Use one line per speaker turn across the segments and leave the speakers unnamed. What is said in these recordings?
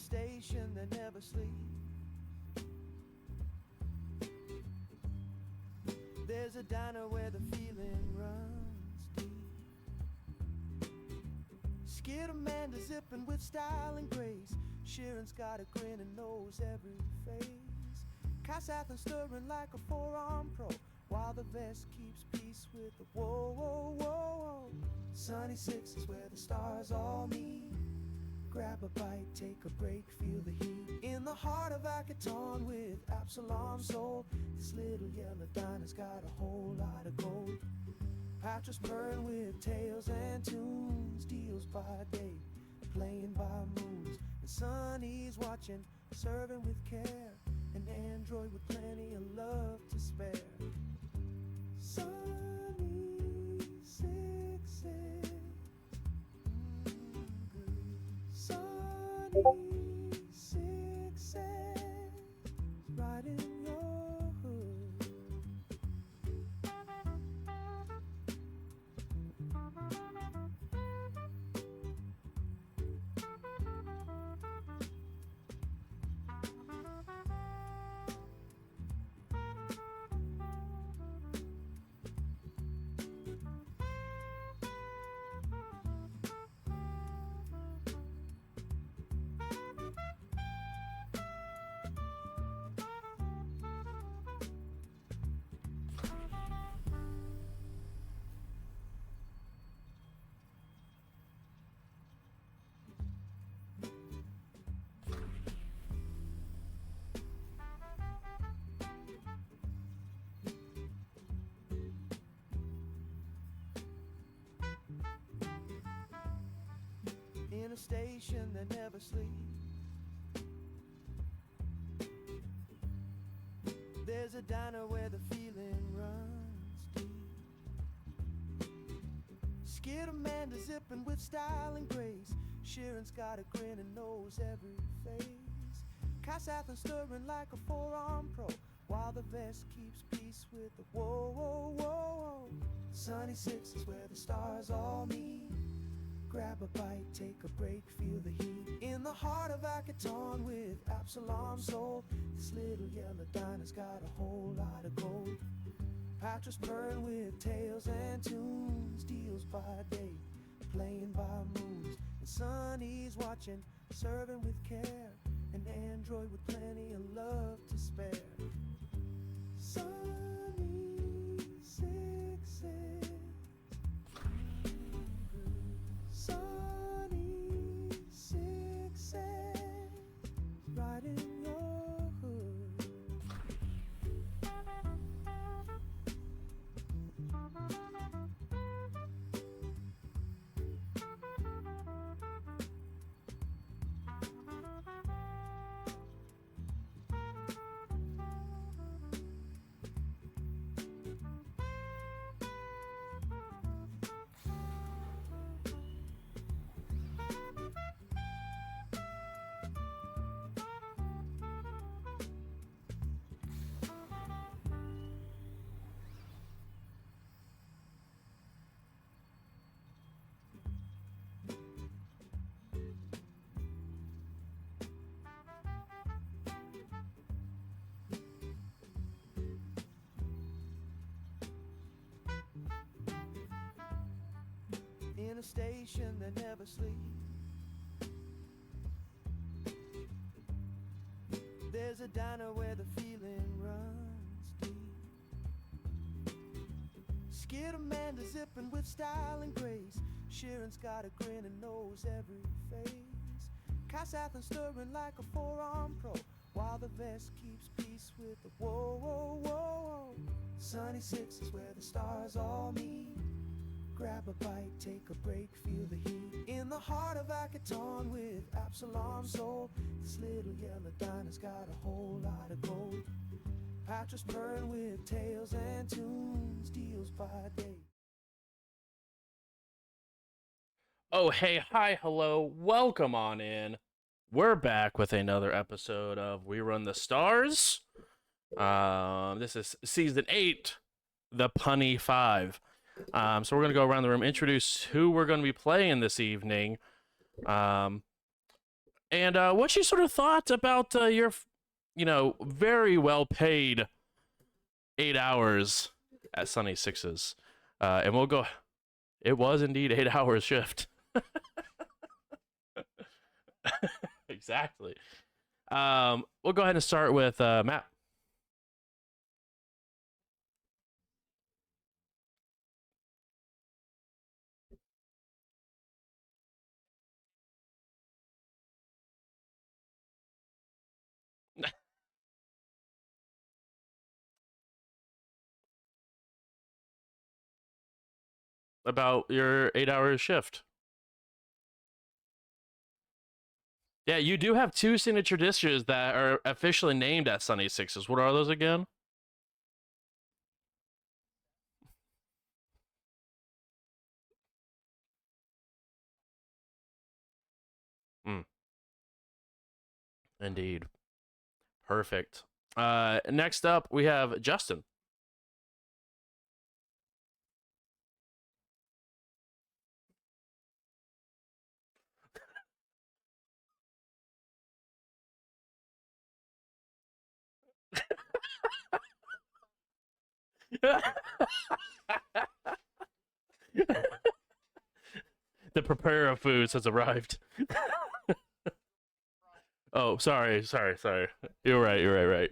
station that never sleeps. There's a diner where the feeling runs deep. Skid Amanda zipping with style and grace. Sharon's got a grin and knows every face. Cassath stirring like a forearm pro, while the vest keeps peace with the whoa, whoa, whoa, whoa. Sunny Six is where the stars all meet. Grab a bite, take a break, feel the heat. In the heart of Akaton with Absalom soul. This little yellow diner's got a whole lot of gold. Patras purring with tales and tunes. Deals by day, playing by moons. And Sonny's watching, serving with care. An android with plenty of love to spare. Sunny Sixes. Sunny Sixes. Right in your hood. In a station that never sleeps. There's a diner where the feeling runs deep. Skid Amanda zipping with style and grace. Sharon's got a grin and knows every face. Cassath stirring like a forearm pro, while the vest keeps peace with the whoa, whoa, whoa, whoa. Sunny Six is where the stars all meet. Grab a bite, take a break, feel the heat. In the heart of Akaton with Absalom soul. This little yellow diner's got a whole lot of gold. Patras purring with tales and tunes. Deals by day, playing by moons. And Sonny's watching, serving with care. An android with plenty of love to spare. Sunny Sixes. Sunny Sixes. Right in your hood. In a station that never sleeps. There's a diner where the feeling runs deep. Skid Amanda zipping with style and grace. Sharon's got a grin and knows every face. Cassath stirring like a forearm pro, while the vest keeps peace with the whoa, whoa, whoa, whoa. Sunny Six is where the stars all meet. Grab a bite, take a break, feel the heat. In the heart of Akaton with Absalom soul. This little yellow diner's got a whole lot of gold. Patras purring with tales and tunes. Deals by day.
Oh, hey, hi, hello, welcome on in. We're back with another episode of We Run the Stars. This is season 8, the Punny-5. So we're going to go around the room, introduce who we're going to be playing this evening. And what's your sort of thoughts about your, very well paid 8 hours at Sunny Sixes? And we'll go. It was indeed 8 hours shift. Exactly. We'll go ahead and start with Matt. About your 8 hour shift. Yeah, you do have two signature dishes that are officially named at Sunny Sixes. What are those again? Mm, indeed. Perfect. Next up, we have Justin. The preparer of foods has arrived. Oh, sorry. You're right.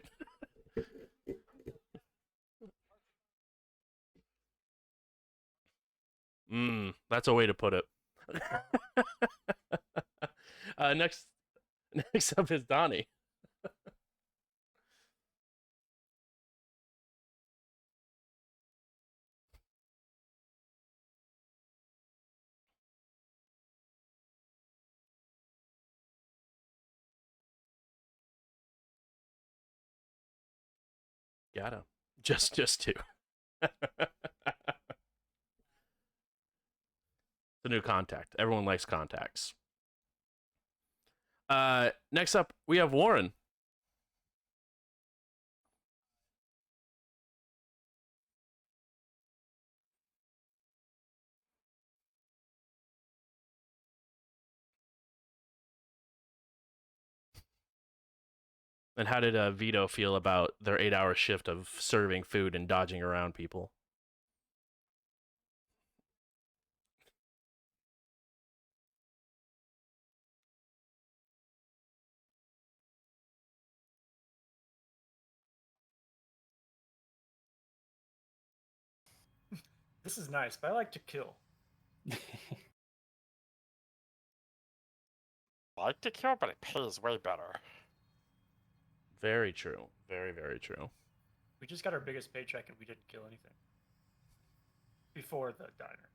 That's a way to put it. Next, next up is Donnie. Got him. Just two. The new contact. Everyone likes contacts. Next up, we have Warren. And how did Vito feel about their 8 hour shift of serving food and dodging around people?
This is nice, but I like to kill.
Like to kill, but it pays way better.
Very true. Very, very true.
We just got our biggest paycheck and we didn't kill anything. Before the diner.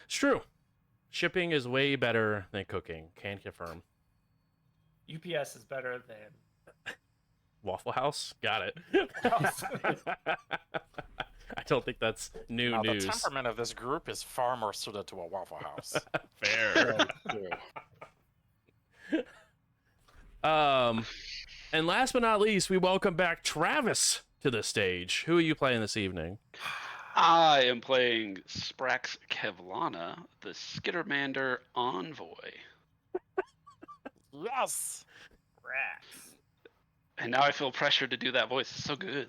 It's true. Shipping is way better than cooking. Can confirm.
UPS is better than
Waffle House? Got it. I don't think that's new
Now,
news.
the temperament of this group is far more suited to a Waffle House.
Fair. And last but not least, we welcome back Travis to the stage. Who are you playing this evening?
I am playing Sprax Kevlana, the Skittermander Envoy.
Yes!
rats.
And now I feel pressure to do that voice. It's so good.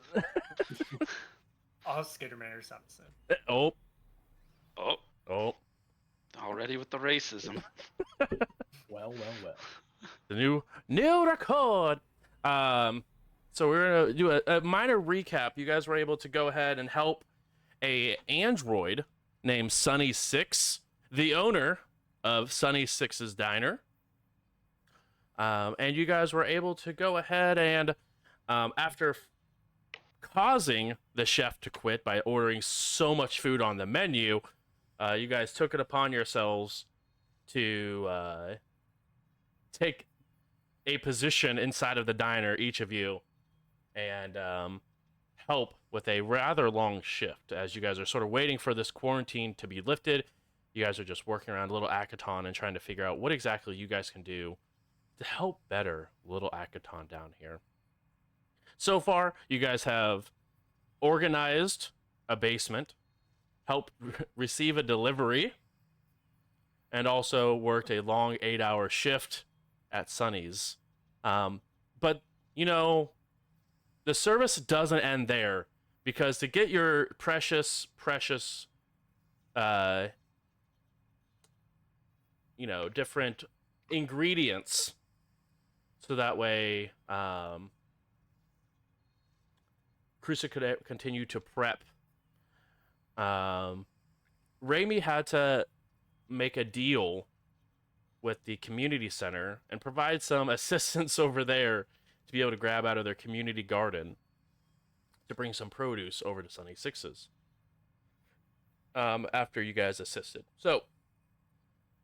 All Skittermanders sound the same.
Oh,
Oh, already with the racism.
Well.
the new record. So we're gonna do a minor recap. You guys were able to go ahead and help a android named Sunny Six, the owner of Sunny Six's Diner. And you guys were able to go ahead and, after causing the chef to quit by ordering so much food on the menu, you guys took it upon yourselves to take a position inside of the diner, each of you, and help with a rather long shift as you guys are sort of waiting for this quarantine to be lifted. You guys are just working around Little Akaton and trying to figure out what exactly you guys can do to help better Little Akaton down here. So far, you guys have organized a basement, helped receive a delivery, and also worked a long 8-hour shift at Sunny's. But, you know, the service doesn't end there, because to get your precious, different ingredients, so that way Crusoe could continue to prep, Raimi had to make a deal with the community center and provide some assistance over there to be able to grab out of their community garden to bring some produce over to Sunny Six's. After you guys assisted. So,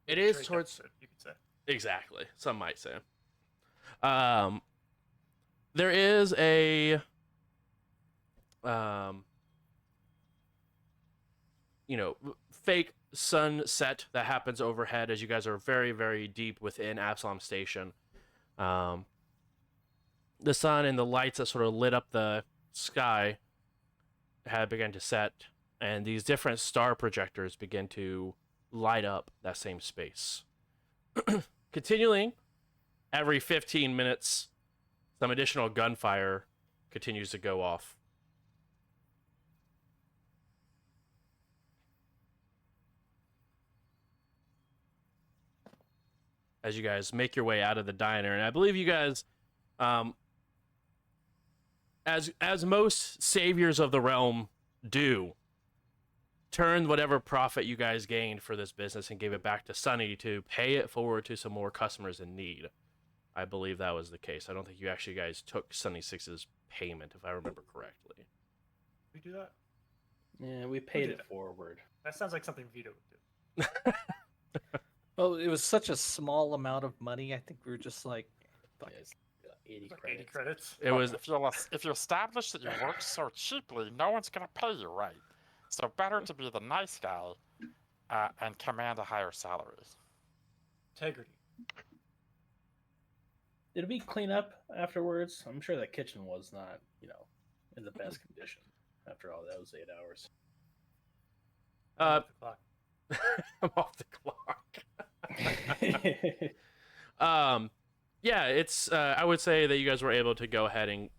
it is
Drake
towards...
episode, you could say.
Exactly. Some might say. There is a... fake sunset that happens overhead as you guys are very, very deep within Absalom Station. The sun and the lights that sort of lit up the sky had begun to set, and these different star projectors begin to light up that same space. Continuing, every 15 minutes, some additional gunfire continues to go off. As you guys make your way out of the diner, and I believe you guys, as most saviors of the realm do, turned whatever profit you guys gained for this business and gave it back to Sunny to pay it forward to some more customers in need. I believe that was the case. I don't think you actually guys took Sunny Six's payment, if I remember correctly.
We do that?
Yeah, we paid
did
it
that.
forward.
That sounds like something Vito would do.
Well, it was such a small amount of money. I think we were just like, fuck it, 80
It's like
credits.
80 credits.
It was
If you establish that you work so cheaply, no one's gonna pay you right. So better to be the nice guy and command a higher salary.
Integrity.
Did we clean up afterwards? I'm sure that kitchen was not, in the best condition after all those 8 hours.
Off the clock.
I'm off the clock. Yeah, it's I would say that you guys were able to go ahead and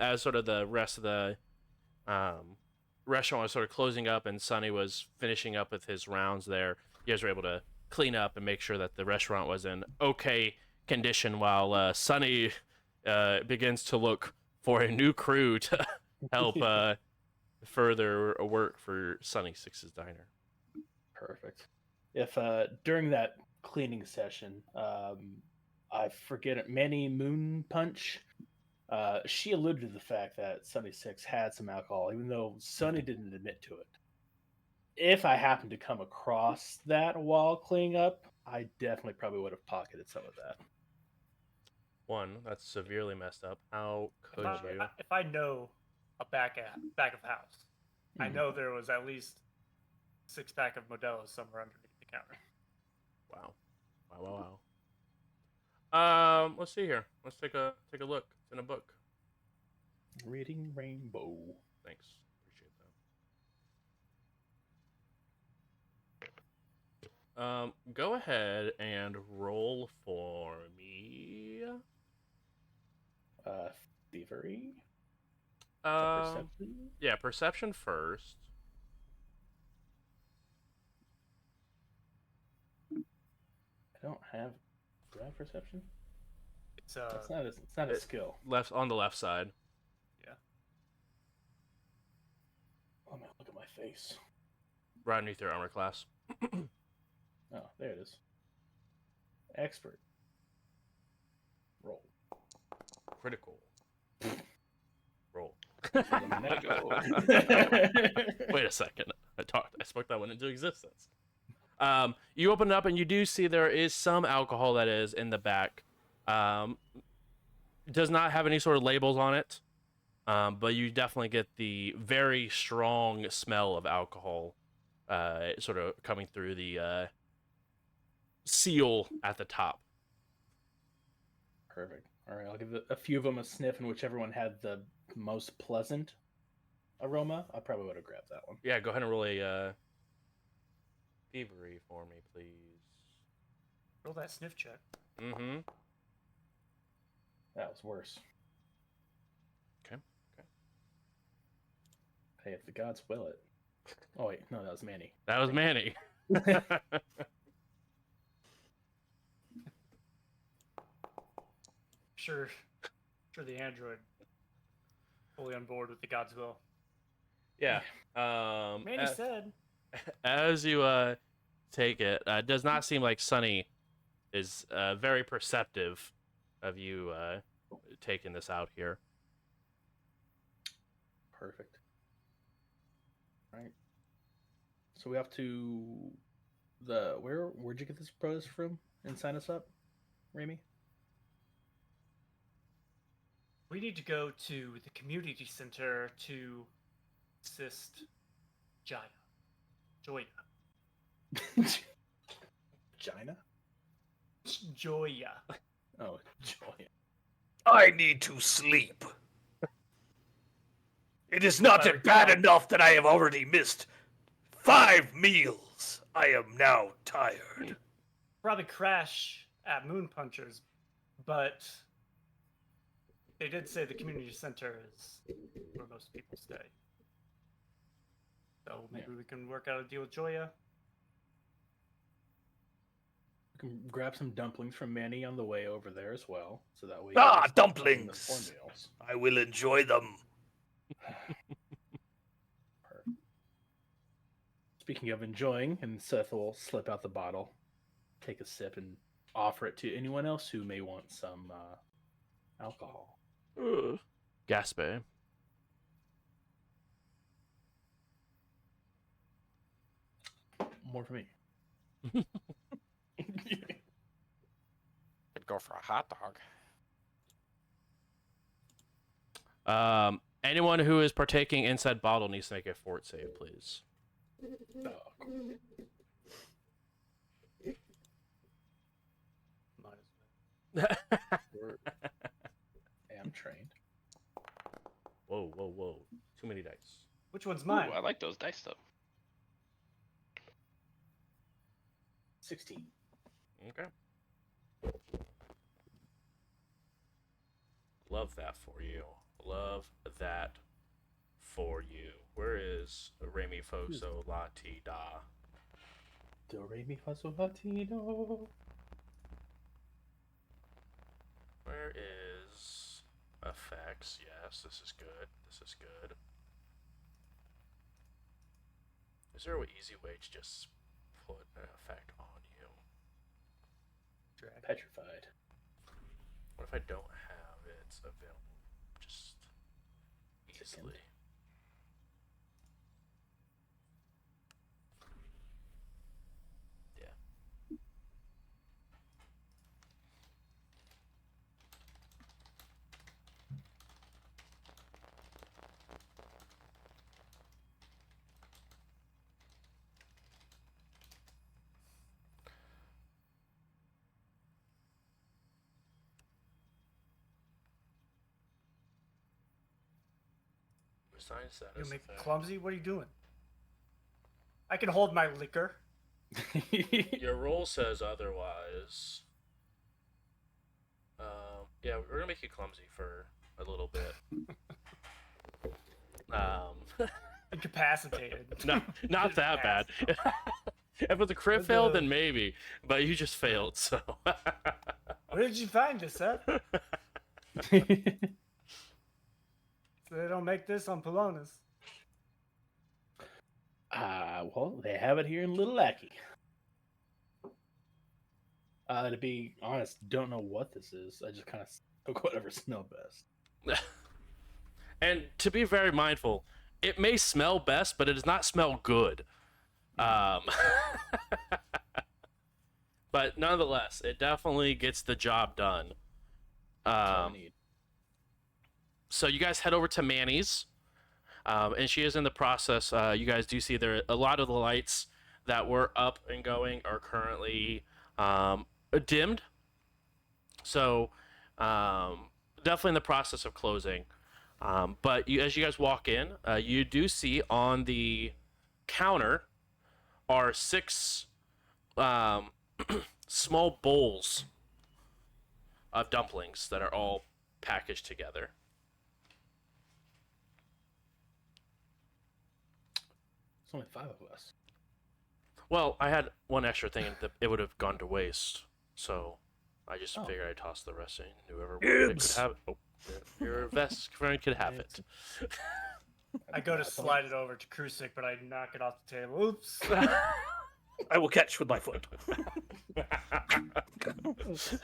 as sort of the rest of the restaurant was sort of closing up and Sunny was finishing up with his rounds there, you guys were able to clean up and make sure that the restaurant was in okay condition while Sunny begins to look for a new crew to help further work for Sunny Six's diner.
Perfect. If during that cleaning session, I forget it, Manny Moon Punch, she alluded to the fact that Sunny Six had some alcohol, even though Sunny didn't admit to it. If I happened to come across that while cleaning up, I definitely probably would have pocketed some of that.
One, that's severely messed up. How could you?
If I know a back of house, I know there was at least 6-pack of Modelo's somewhere underneath the counter.
Wow. Let's see here. Let's take a look. It's in a book.
Reading Rainbow.
Thanks. Appreciate that. Go ahead and roll for me.
Thievery?
Perception? Yeah, perception first.
I don't have. Do I have perception?
It's
It's not a skill.
Left on the left side.
Let me look at my face.
Right underneath your armor class.
Oh, there it is. Expert. Roll.
Critical. Roll.
Go.
Wait a second. I spoke that one into existence. You open it up and you do see there is some alcohol that is in the back. Does not have any sort of labels on it, but you definitely get the very strong smell of alcohol sort of coming through the seal at the top.
Perfect. All right, I'll give a few of them a sniff, and whichever one had the most pleasant aroma, I probably would have grabbed that one.
Yeah, go ahead and roll a thievery for me, please.
Roll that sniff check.
Mm-hmm.
That was worse.
Okay.
Hey, if the gods will it. Oh wait, no, that was Manny.
That was Manny.
Sure the android fully on board with the God's will.
Yeah.
Manny said.
As you take it, does not seem like Sunny is very perceptive of you taking this out here.
Perfect. Right. So we have to where'd you get this bros from and sign us up, Remy?
We need to go to the community center to assist Joya.
Gina?
Joya.
Oh, joy.
I need to sleep. It is not
If I
bad
recall-
enough that I have already missed 5 meals. I am now tired.
Probably crash at Moon Punchers, but they did say the community center is where most people stay. So maybe we can work out a deal with Joya.
We can grab some dumplings from Manny on the way over there as well, so that way.
Ah,
we're still cooking the
dumplings.
4 meals.
I will enjoy them.
Perfect. Speaking of enjoying, and Seth will slip out the bottle, take a sip, and offer it to anyone else who may want some alcohol.
Gaspe.
More for me.
Could go for a hot dog.
Anyone who is partaking in said bottle needs to make a fort save, please.
Oh, cool. I'm trained.
Whoa. Too many dice.
Which one's
Ooh,
mine?
I like those dice though.
16.
Okay. Love that for you. Love that for you. Where is Remy Foso Lati Da?
Do re mi fa sol la ti do.
Where is effects? Yes, this is good. This is good. Is there an easy way to just put an effect on you?
Petrified.
What if I don't have it available just easily? Yeah. Besides that,
You
is
make
the
it
fact-
clumsy? What are you doing? I can hold my liquor.
Your role says otherwise. Yeah, we're gonna make you clumsy for a little bit.
Incapacitated.
Not that bad. If it was a crit
With
fail,
the-
then maybe. But you just failed, so.
Where did you find this, Seth? So they don't make this on Polonus.
Well, they have it here in Little Lackey. To be honest, don't know what this is. I just kind of took whatever smelled best.
And to be very mindful, it may smell best, but it does not smell good. But nonetheless, it definitely gets the job done.
That's all I need.
So you guys head over to Manny's, and she is in the process. You guys do see there a lot of the lights that were up and going are currently dimmed. So definitely in the process of closing. But as you guys walk in, you do see on the counter are 6 small bowls of dumplings that are all packaged together.
It's only 5 of us.
Well, I had one extra thing that it would have gone to waste, so I just
Oh.
figured I'd toss the rest in. Whoever wanted it could
Gibbs.
have it. Oh, your best friend could have it.
I go to slide it over to Krusik, but I knock it off the table. Oops.
I will catch with my foot.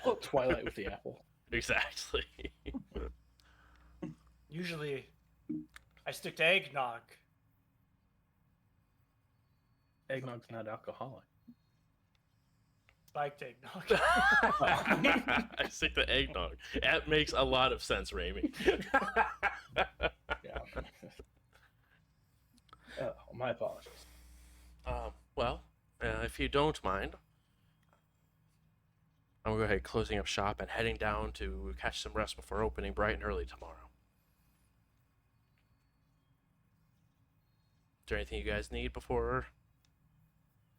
Well, Twilight with the apple.
Exactly.
Usually, I stick to eggnog.
Eggnog's not alcoholic.
Spiked eggnog.
I stick to eggnog. That makes a lot of sense, Raimi.
Yeah. Oh, my apologies.
Well, if you don't mind, I'm going to go ahead closing up shop and heading down to catch some rest before opening bright and early tomorrow. Is there anything you guys need before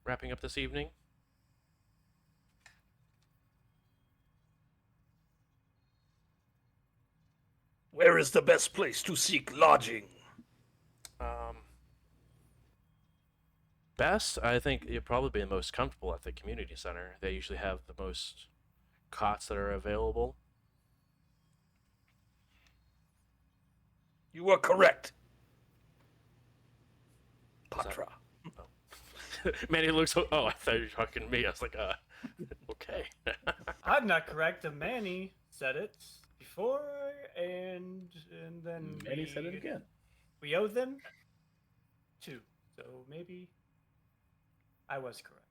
wrapping up this evening?
Where is the best place to seek lodging?
Best, I think you'd probably be the most comfortable at the community center. They usually have the most cots that are available.
You are correct.
Is that-
Patra.
Manny looks. Oh, I thought you were talking to me. I was like, okay.
I'm not correct. The Manny said it before, and then
Manny said it again.
We owe them 2, so maybe I was correct.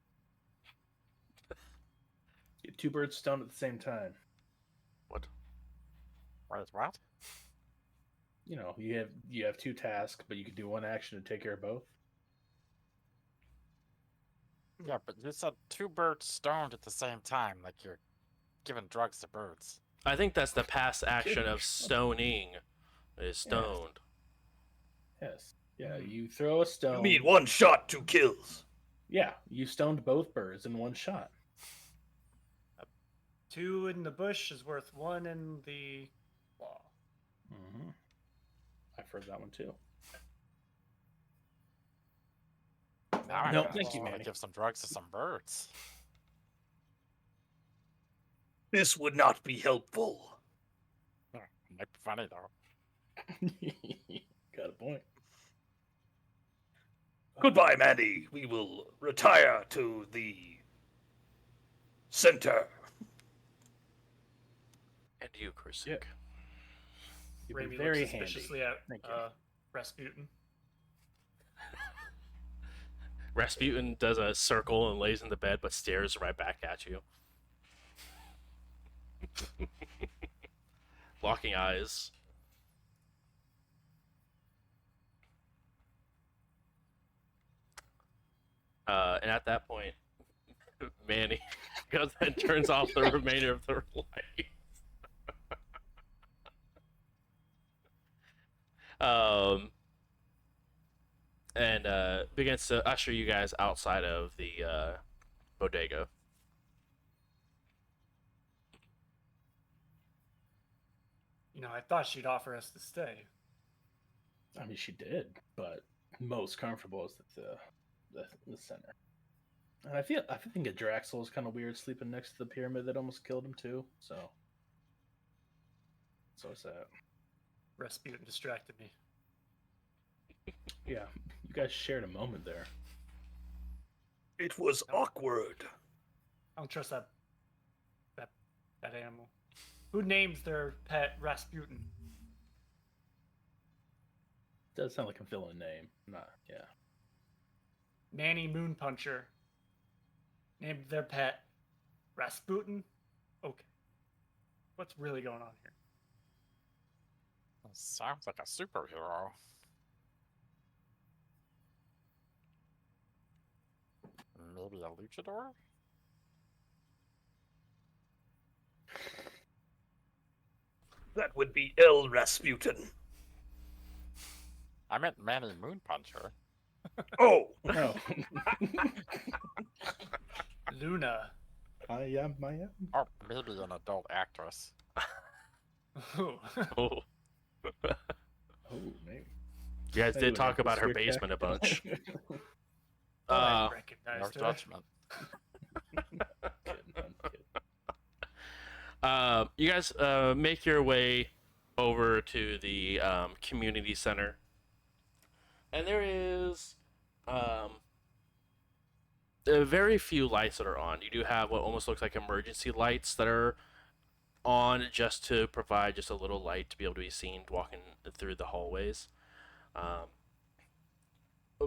Get 2 birds stoned at the same time.
What?
Wait, what?
You know, you have 2 tasks, but you can do 1 action to take care of both.
Yeah, but you said 2 birds stoned at the same time, like you're giving drugs to birds.
I think that's the past action of stoning. Is stoned.
Yes. Yeah, you throw a stone.
You mean 1 shot, 2 kills.
Yeah, you stoned both birds in 1 shot.
2 in the bush is worth 1 in the claw.
Mm-hmm. I've heard that one too.
Now I
No,
kinda
thank
just
you,
wanna
Manny.
give some drugs to some birds.
This would not be helpful.
Might be funny though.
Got a point.
Goodbye, Mandy. We will retire to the center.
And you, Krusik.
Yeah. You've been
Raimi
very
looks
handy.
suspiciously at
Thank you.
Rasputin.
Rasputin does a circle and lays in the bed, but stares right back at you. Locking eyes. And at that point, Manny goes and turns off the remainder of the light. And begins to usher you guys outside of the bodega.
You know, I thought she'd offer us to stay.
I mean, she did, but most comfortable is the center. And I think a Draxel is kind of weird sleeping next to the pyramid that almost killed him too. So is that.
Rasputin distracted me.
Yeah, you guys shared a moment there.
It was awkward.
I don't trust that animal. Who names their pet Rasputin?
Does sound like a villain name. Not, yeah.
Manny Moonpuncher named their pet Rasputin? Okay. What's really going on here?
Sounds like a superhero. Maybe a luchador?
That would be El Rasputin.
I meant Manny Moonpuncher.
Oh,
No.
Luna.
I am.
Or maybe an adult actress.
Ooh.
Oh,
Oh, maybe.
you guys
Maybe
did
we
talk
have
about her
this weird
basement a bunch.
I
Uh,
No
recognized her.
judgment.
Kidding, I'm kidding.
you guys make your way over to the community center, and there is very few lights that are on. You do have what almost looks like emergency lights that are on just to provide just a little light to be able to be seen walking through the hallways. Um,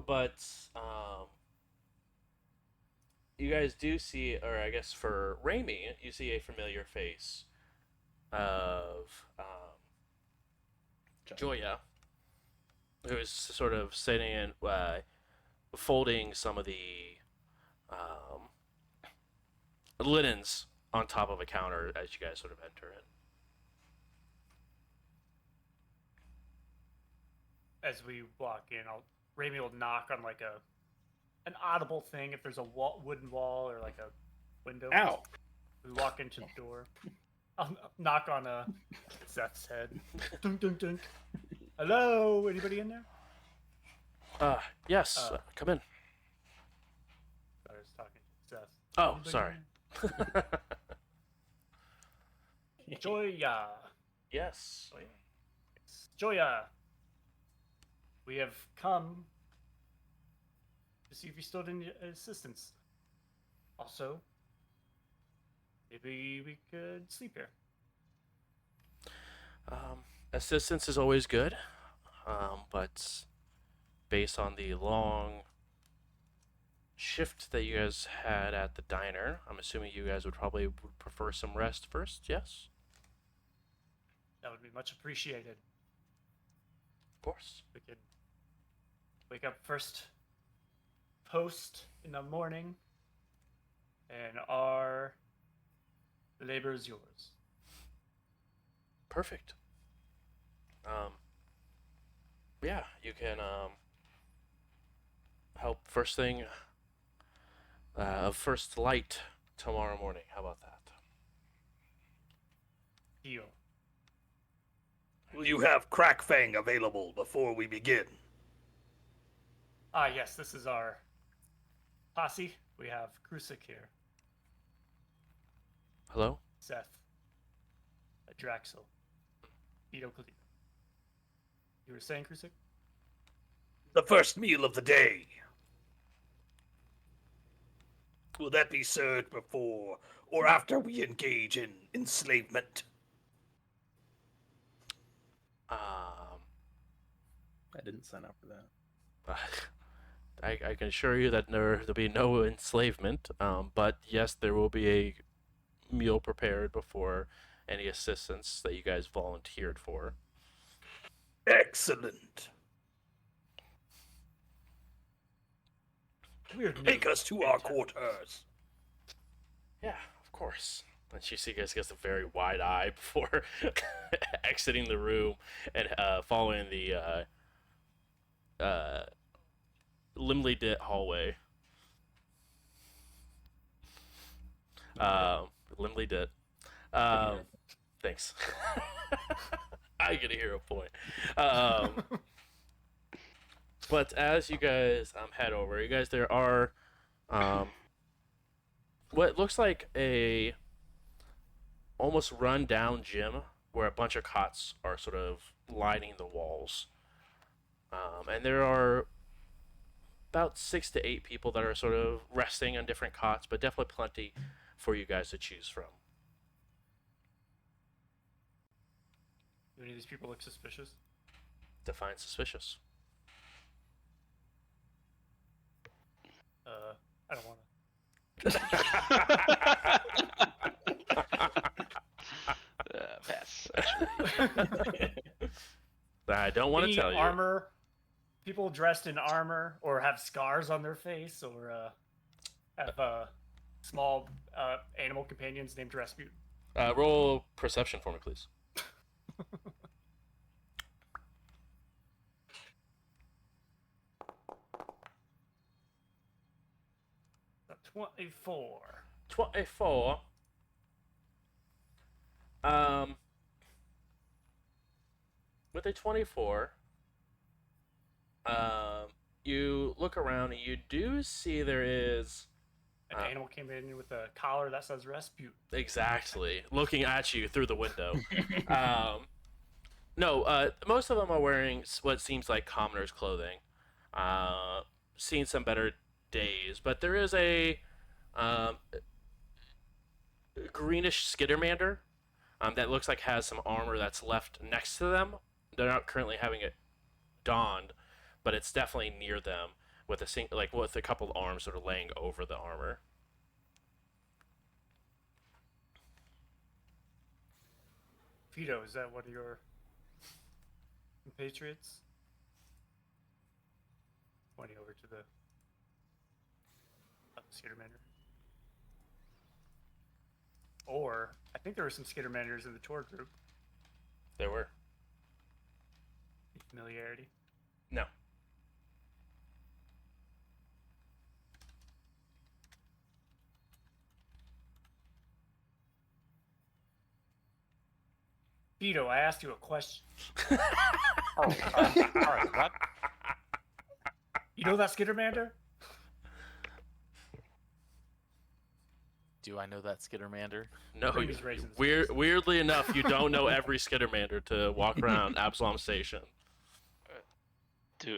but you guys do see, or I guess for Raimi, you see a familiar face of Joya, who's sort of sitting and folding some of the linens on top of a counter as you guys sort of enter in.
As we walk in, Raimi will knock on like an audible thing if there's a wooden wall or like a window.
Ow!
We walk into the door. I'll knock on Seth's head. Dunk, dunk, dunk. Hello, anybody in there?
Yes, come in.
I was talking to Seth.
Oh,
Anybody
sorry.
in there? Joya.
Yes.
Joya. We have come to see if you still need assistance. Also, maybe we could sleep here.
Assistance is always good, but based on the long shift that you guys had at the diner, I'm assuming you guys would probably prefer some rest first, yes?
That would be much appreciated.
Of course.
We could wake up first post in the morning, and our labor is yours.
Perfect. Yeah, you can help first thing, first light tomorrow morning. How about that?
Deal.
Will you have Crackfang available before we begin?
Ah, yes, this is our posse. We have Krusik here,
Hello?
Seth, Draxel, Vito Kalina. You were saying, Krusik?
The first meal of the day. Will that be served before or after we engage in enslavement?
I didn't sign up for that.
I can assure you that there'll be no enslavement, but yes, there will be a meal prepared before any assistance that you guys volunteered for.
Excellent.
Weird.
Take us to our quarters.
Yeah, of course. And she gets a very wide eye before exiting the room and following the Limley Dit hallway. Limley Dit. Thanks. I get to hear a point. But as you guys head over, there are what looks like a almost run down gym where a bunch of cots are sort of lining the walls. And there are about 6 to 8 people that are sort of resting on different cots, but definitely plenty for you guys to choose from.
Do any of these people look suspicious?
Define suspicious.
I don't want to.
Pass, actually.
I don't want to tell you.
Armor? People dressed in armor or have scars on their face or have small animal companions named Rasputin.
Roll perception for me, please.
24.
24, with a 24, you look around and you do see there is
An animal came in with a collar that says Rasputin.
exactly looking at you through the window. No, most of them are wearing what seems like commoner's clothing. Seen some better days, but there is a greenish skittermander that looks like has some armor that's left next to them. They're not currently having it donned, but it's definitely near them with with a couple of arms sort of laying over the armor.
Vito, is that one of your compatriots? Pointing over to the Skittermander. Or, I think there were some Skittermanders in the tour group.
There were.
Familiarity.
No.
Vito, I asked you a question.
Oh, all right. What?
You know that Skittermander?
Do I know that Skittermander?
No,
Brady's raising his voice.
weirdly enough, you don't know every Skittermander to walk around Absalom Station.
Do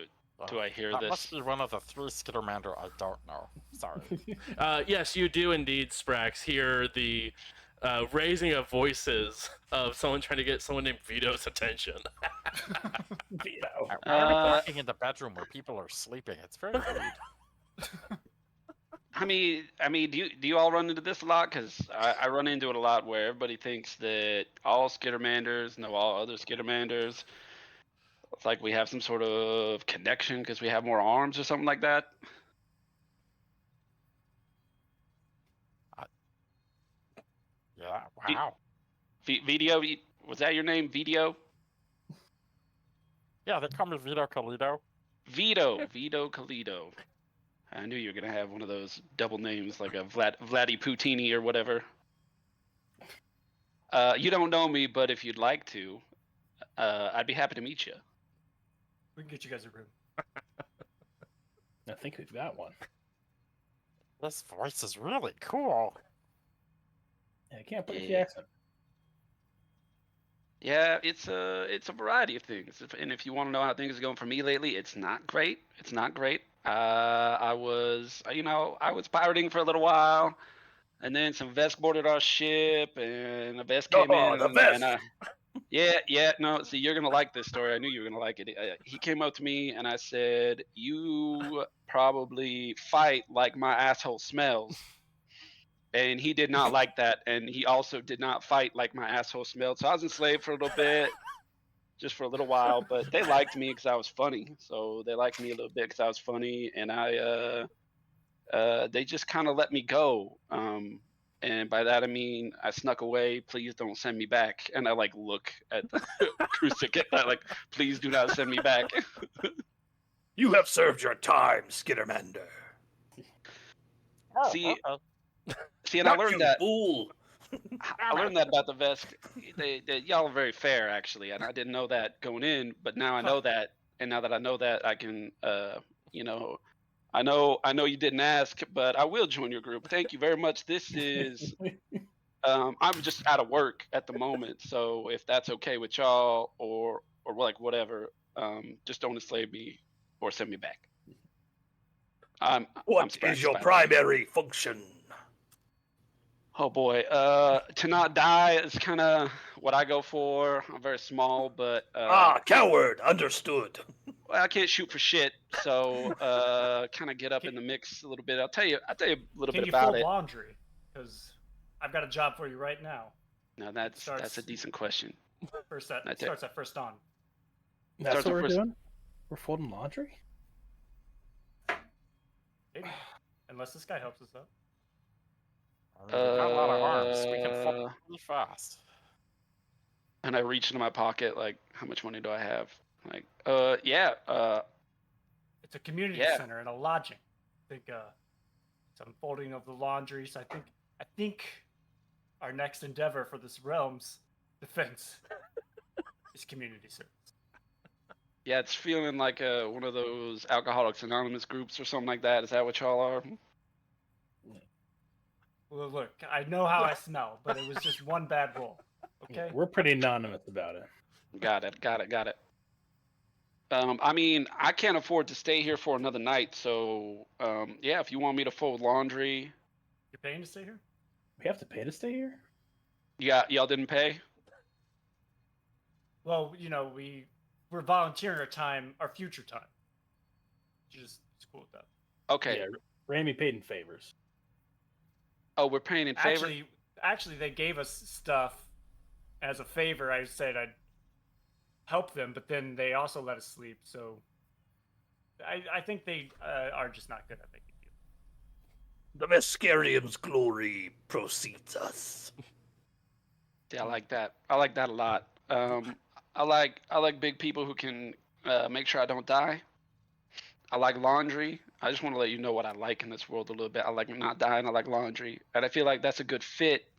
I hear
That
this?
must be one of the 3 Skittermander I don't know. Sorry.
Yes, you do indeed, Sprax, hear the raising of voices of someone trying to get someone named Vito's attention.
Vito.
Why are we talking in the bedroom where people are sleeping? It's very rude.
I mean, do you all run into this a lot? Because I run into it a lot where everybody thinks that all Skittermanders know all other Skittermanders. It's like we have some sort of connection because we have more arms or something like that.
Yeah, wow.
Video, was that your name, Video?
Yeah, they call me Vito Colido.
Vito Calido. I knew you were gonna have one of those double names like a Vladdy Poutini or whatever. You don't know me, but if you'd like to, I'd be happy to meet you.
We can get you guys a room.
I think we've got one.
This voice is really cool.
I can't put the
Yeah.
accent.
Yeah, it's a variety of things. And if you want to know how things are going for me lately, it's not great. It's not great. I was pirating for a little while, and then some Vesk boarded our ship, and a Vesk came
Oh,
in,
the Vesk.
and yeah, no. See, you're gonna like this story. I knew you were gonna like it. He came up to me, and I said, "You probably fight like my asshole smells." And he did not like that, and he also did not fight like my asshole smelled. So I was enslaved for a little bit, just for a little while. But they liked me because I was funny. So they liked me a little bit because I was funny, and they just kind of let me go. And by that I mean I snuck away. Please don't send me back. And I like look at the cruise ticket. I like, please do not send me back.
You have served your time, Skittermander.
Oh,
See,
okay.
See, and I
Not
learned
you,
that.
fool.
I learned that about the Vesk. They y'all are very fair, actually, and I didn't know that going in, but now I know that, and now that I know that, I can, I know you didn't ask, but I will join your group. Thank you very much. This is, I'm just out of work at the moment, so if that's okay with y'all, or like whatever, just don't enslave me or send me back. I'm
What
Sprax,
is your
by the way.
primary function?
Oh boy, to not die is kind of what I go for. I'm very small, but
Coward. Understood.
I can't shoot for shit, so kind of get up in the mix a little bit. I'll tell you a little
Can
bit
you
about
fold
it.
laundry? Because I've got a job for you right now.
Now that's a decent question.
Starts at first dawn.
That's
Starts
what
with
we're
first-
doing? We're folding laundry?
Maybe. Unless this guy helps us out.
I mean, we got a lot of arms. We can fall pretty fast.
And I reach into my pocket, like, how much money do I have? Like, yeah,
It's a community
Yeah.
center and a lodging. I think some folding of the laundry. So I think I think our next endeavor for this realm's defense is community service.
Yeah, it's feeling like one of those Alcoholics Anonymous groups or something like that. Is that what y'all are?
Well, look, I know how I smell, but it was just one bad roll. Okay.
We're pretty anonymous about it.
Got it. I mean, I can't afford to stay here for another night, so yeah, if you want me to fold laundry,
You're paying to stay here?
We have to pay to stay here?
y'all didn't pay.
Well, we're volunteering our time, our future time. Just cool with that.
Okay.
Yeah, Ramy paid in favors.
Oh, we're paying in favor.
Actually, they gave us stuff as a favor. I said I'd help them, but then they also let us sleep. So I think they are just not good at making deals.
The Mascarium's glory precedes us.
Yeah, I like that. I like that a lot. I like big people who can make sure I don't die. I like laundry. I just want to let you know what I like in this world a little bit. I like not dying. I like laundry, and I feel like that's a good fit.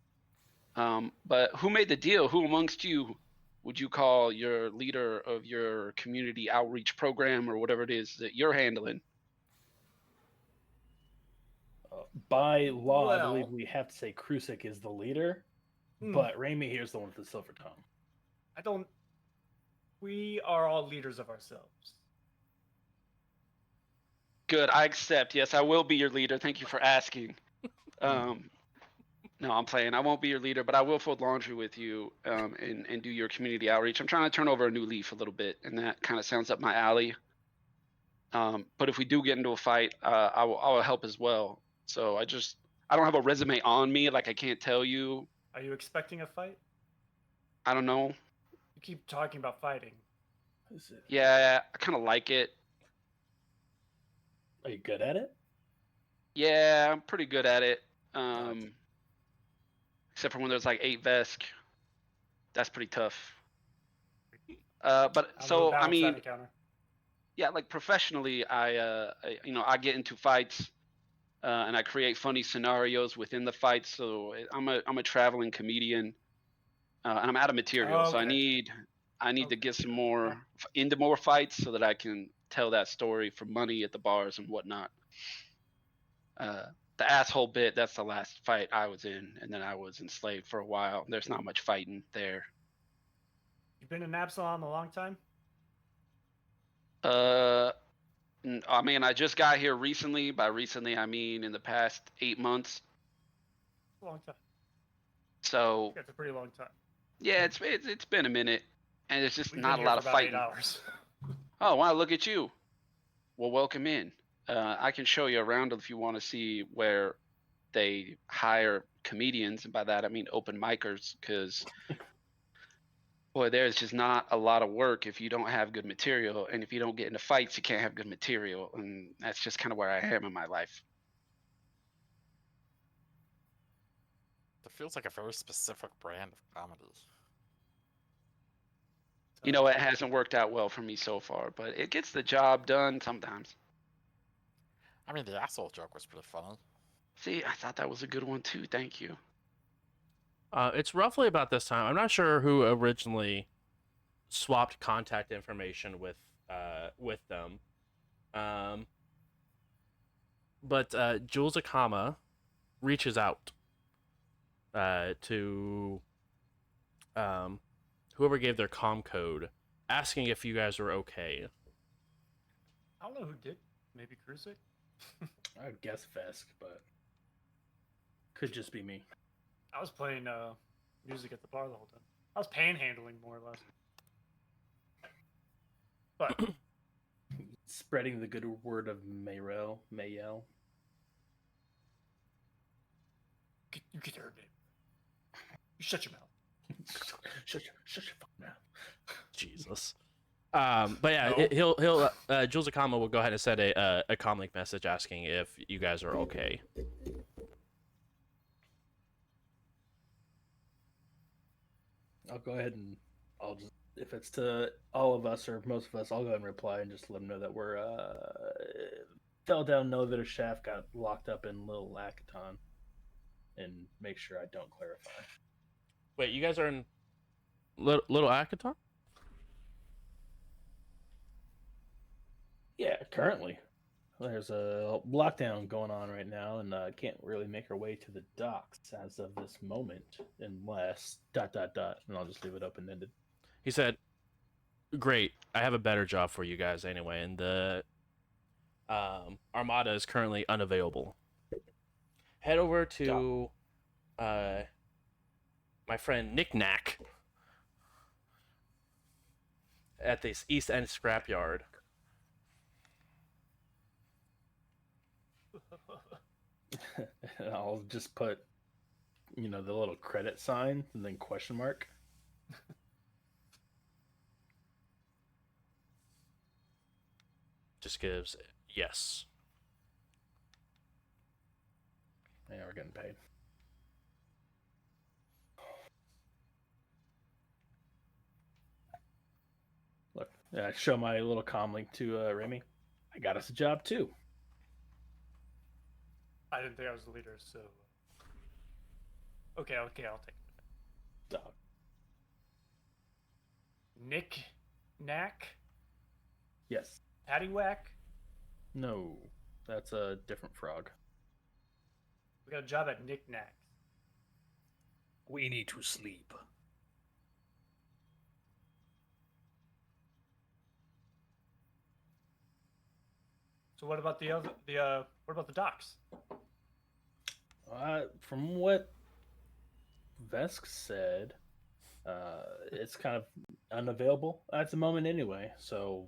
But who made the deal? Who amongst you would you call your leader of your community outreach program or whatever it is that you're handling?
By law, I
Well-
believe we have to say Krusik is the leader,
Hmm.
but Ramy here's the one with the silver tongue.
We are all leaders of ourselves.
Good, I accept. Yes, I will be your leader. Thank you for asking. No, I'm playing. I won't be your leader, but I will fold laundry with you and do your community outreach. I'm trying to turn over a new leaf a little bit, and that kind of sounds up my alley. But if we do get into a fight, I will help as well. So I don't have a resume on me, like I can't tell you.
Are you expecting a fight?
I don't know.
You keep talking about fighting.
Is it?
Yeah, I kind of like it.
Are you good at it?
Yeah, I'm pretty good at it. Except for when there's like 8 Vesk. That's pretty tough. But
How do
so
we
I
balance that
mean,
encounter?
yeah, like professionally, I get into fights, and I create funny scenarios within the fights. So I'm a traveling comedian, and I'm out of material. So I
Okay.
need to get some more
Yeah.
into more fights so that I can tell that story for money at the bars and whatnot. The asshole bit, that's the last fight I was in, and then I was enslaved for a while. There's not much fighting there.
You've been in Absalom a long time?
I mean, I just got here recently. By recently, I mean in the past 8 months.
A long time.
So
That's a pretty long time.
yeah, it's been a minute, and it's just
We've
not
been
a
here
lot
for
of
about
fighting.
8 hours.
Oh wow, look at you. Well, welcome in. I can show you around if you want to see where they hire comedians, and by that I mean open micers, because boy, there's just not a lot of work if you don't have good material, and if you don't get into fights, you can't have good material, and that's just kind of where I am in my life.
It feels like a very specific brand of comedy.
You know, it hasn't worked out well for me so far, but it gets the job done sometimes.
I mean, the asshole joke was pretty funny.
See, I thought that was a good one too. Thank you.
It's roughly about this time. I'm not sure who originally swapped contact information with them. But Jules Akama reaches out to whoever gave their comm code, asking if you guys were okay.
I don't know who did. Maybe Krusik?
I would guess Vesk, but could just be me.
I was playing music at the bar the whole time. I was panhandling more or less. But
Spreading the good word of Mayel.
you get her name. You shut your mouth.
Shut your fucking mouth.
Jesus. But yeah,
No.
he'll Jules Akama will go ahead and send a comlink message asking if you guys are okay.
I'll go ahead and I'll just, if it's to all of us or most of us, I'll go ahead and reply and just let them know that we're fell down an elevator shaft, got locked up in Little Lakaton, and make sure I don't clarify.
Wait, you guys are in Little Akaton?
Yeah, currently. There's a lockdown going on right now, and can't really make our way to the docks as of this moment, unless ... And I'll just leave it open ended.
He said, "Great, I have a better job for you guys anyway, and the Armada is currently unavailable. Head over to my friend Nick Knack at this East End scrapyard.
I'll just put, the little credit sign and then question mark.
Just gives yes.
Yeah, we're getting paid. Look, I show my little comm link to Remy. I got us a job too.
I didn't think I was the leader, so. Okay, I'll take it.
Dog.
Nick Knack?
Yes.
Paddywhack?
No, that's a different frog.
We got a job at Nick Knack.
We need to sleep.
So what about what about the docks?
From what Vesk said, it's kind of unavailable at the moment anyway. So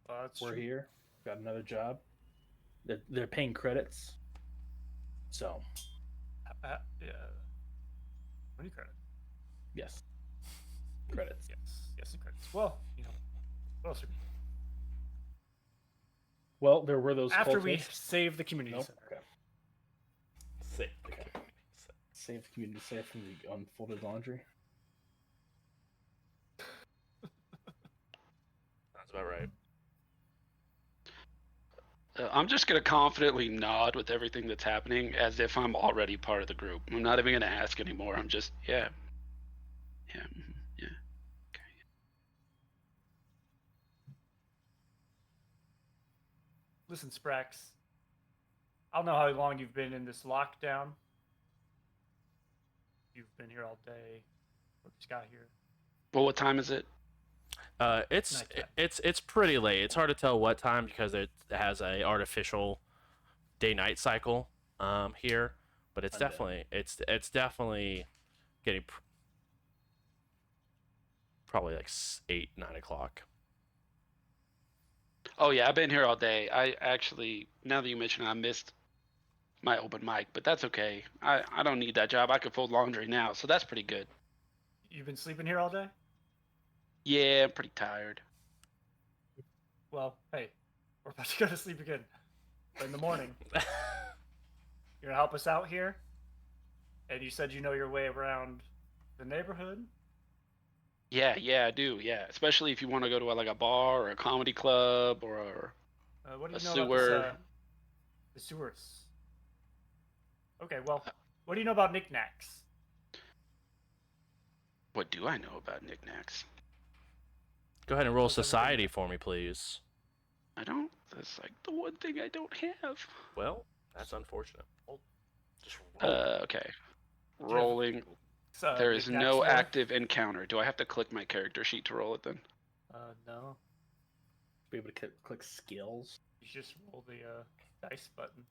That's
we're
true.
here. Got another job. They're paying credits. So
Yeah. What do you credit?
yes, credits.
Yes, the credits. Well, what else?
Well, there were those
After we
cultists.
save the community
Nope.
center.
Okay.
Sick.
Save the community safe from the unfolded laundry.
Sounds about right.
I'm just going to confidently nod with everything that's happening as if I'm already part of the group. I'm not even going to ask anymore. I'm just, yeah. Yeah. Yeah. Okay.
Listen, Sprax. I don't know how long you've been in this lockdown. You've been here all day. Or just got here.
Well, what time is it?
It's
Nighttime.
it's pretty late. It's hard to tell what time because it has a artificial day-night cycle here, but it's
Undead.
definitely getting probably like 8-9 o'clock.
Oh, yeah, I've been here all day. I actually, now that you mention it, I missed my open mic, but that's okay. I don't need that job. I could fold laundry now, so that's pretty good.
You've been sleeping here all day?
Yeah, I'm pretty tired.
Well, hey, we're about to go to sleep again. But in the morning. You're gonna help us out here? And you said you know your way around the neighborhood?
Yeah, I do. Yeah, especially if you want to go to like a bar or a comedy club or
What do
a
you know
sewer.
about the sewers? Okay, well, what do you know about knickknacks?
What do I know about knickknacks?
Go ahead and roll
What's everything?
society for me, please.
I don't. That's like the one thing I don't have.
Well, that's unfortunate.
Just roll.
Okay. Rolling. There is
knickknacks
no
there?
active encounter. Do I have to click my character sheet to roll it then?
No.
Be able to click skills.
You just roll the dice button.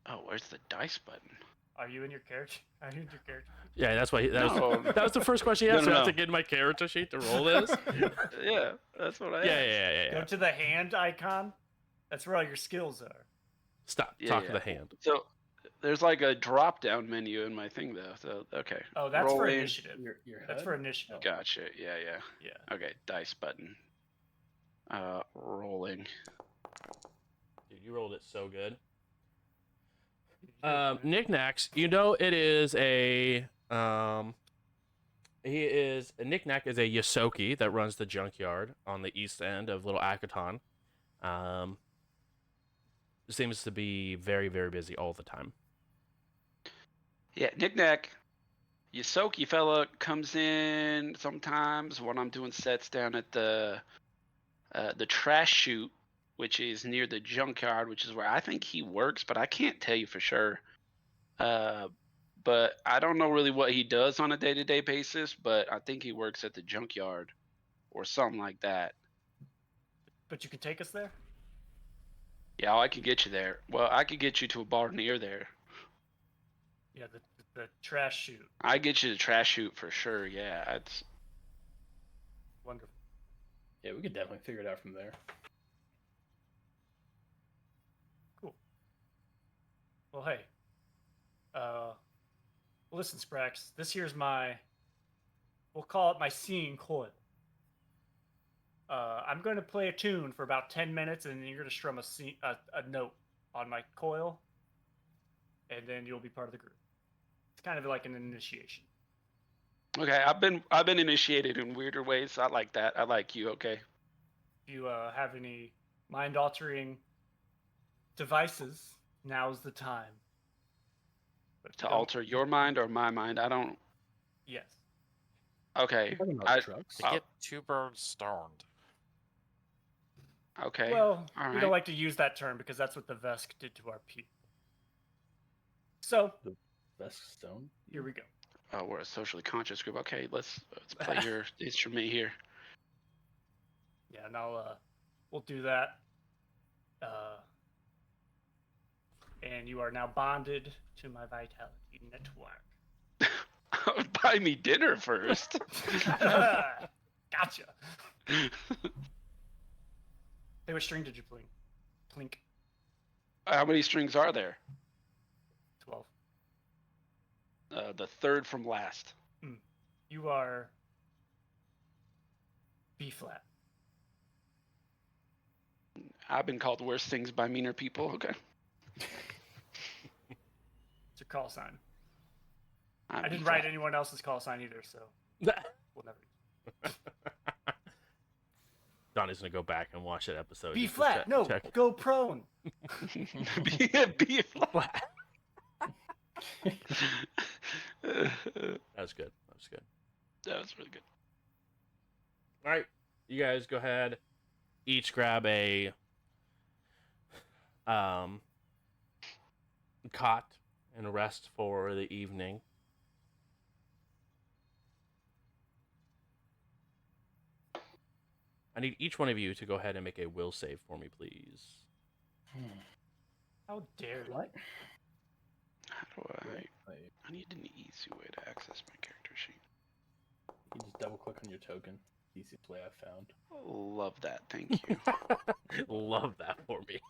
Oh, where's the dice button?
Are you in your character? Are you in your character?
Yeah, that's why
No.
that was the first question he
No,
asked.
no,
I have
no.
to get my character sheet to roll this.
Yeah, that's what I
Yeah,
asked.
yeah.
Go to the hand icon. That's where all your skills are.
Stop.
Yeah,
Talk
yeah.
to the hand.
So there's like a drop down menu in my thing though. So okay.
Oh, that's for
Rolling.
initiative.
Your
That's
HUD?
for initiative.
Gotcha. Yeah.
Yeah.
Okay, dice button. Rolling.
Dude, you rolled it so good. Knickknacks, it is a Knickknack is a Yosoki that runs the junkyard on the east end of Little Akaton. Seems to be very, very busy all the time.
Yeah, knick-knack. Yosoki fella comes in sometimes when I'm doing sets down at the trash chute, which is near the junkyard, which is where I think he works, but I can't tell you for sure. But I don't know really what he does on a day-to-day basis, but I think he works at the junkyard or something like that.
But you can take us there?
Yeah, I could get you there. Well, I could get you to a bar near there.
Yeah, the trash chute.
I get you to trash chute for sure. Yeah, it's
Wonderful.
Yeah, we could definitely figure it out from there.
Cool. Well, hey. Listen, Sprax. This here's we'll call it my singing coil. I'm going to play a tune for about 10 minutes, and then you're going to strum a note on my coil, and then you'll be part of the group. It's kind of like an initiation.
okay. I've been initiated in weirder ways. I like that. I like you. Okay.
If you have any mind-altering devices, now's the time. But
To alter your mind or my mind, I don't.
Yes.
Okay.
Talking about
I-
trucks.
To get 2 birds stoned.
Okay.
Well,
All
we
right.
don't like to use that term because that's what the Vesk did to our people. So,
Best stone.
here we go.
Oh, we're a socially conscious group. Okay, let's play your instrument here.
Yeah, and we'll do that. And you are now bonded to my vitality network.
Buy me dinner first.
Gotcha. Hey, what string did you plink? Plink.
How many strings are there?
12.
The third from last.
You are B flat.
I've been called worse things by meaner people. Okay.
It's your call sign.
I'm
I didn't
B-flat.
write anyone else's call sign either, so we'll never.
Donnie's gonna go back and watch that episode.
B
just to
flat.
check-
No,
check.
go prone.
B flat.
That was good. That was good.
That was really good.
All right, you guys go ahead. Each grab a cot and rest for the evening. I need each one of you to go ahead and make a will save for me, please.
How dare you?
What?
How do
Wait.
I need an easy way to access my character sheet.
You just double click on your token. Easiest way I've found.
Love that. Thank you.
Love that for me.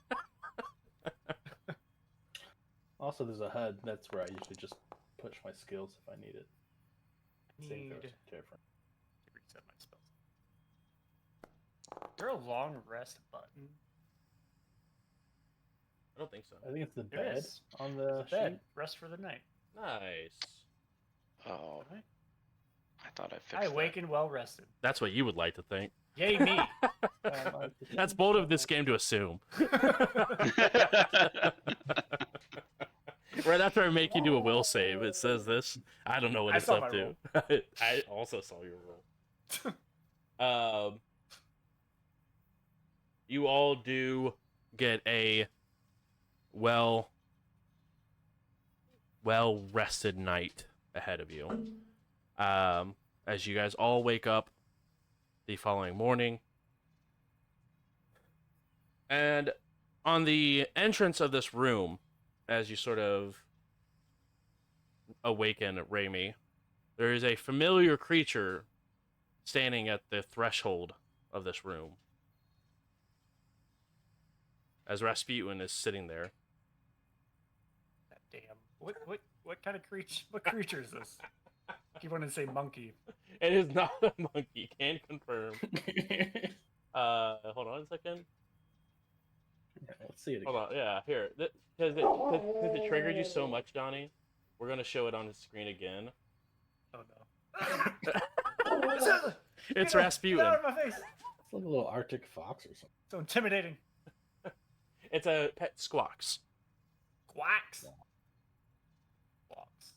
Also, there's a HUD. That's where I usually just push my skills if I need it. Saving
Need
throws
to
are different.
reset my spells. Is there a long rest button?
I don't think so.
I think it's the
There
bed
is.
on the
There's a bed.
sheet.
Rest for the night.
Nice.
Oh,
Alright.
I thought I fixed
I awaken well rested.
That's what you would like to think.
Yay me!
That's bold of this game to assume.
that.
Right after I make you do a will save, it says this. I don't know what
I
it's
saw
up
my
to. I also saw your roll. You all do get a well rested night ahead of you. As you guys all wake up the following morning. And on the entrance of this room, as you sort of awaken Raimi, there is a familiar creature standing at the threshold of this room. As Rasputin is sitting there.
God damn. What kind of creature? What creature is this? You wanted to say monkey.
It is not a monkey, can confirm. Hold on a second.
Let's see it again.
Hold on, yeah, here. Because it triggered you so much, Donnie, we're going to show it on the screen again.
Oh no.
It's
Get
Rasputin.
out of my face!
It's like a little Arctic fox or something.
So intimidating.
It's a pet squawks.
Quacks. Quacks.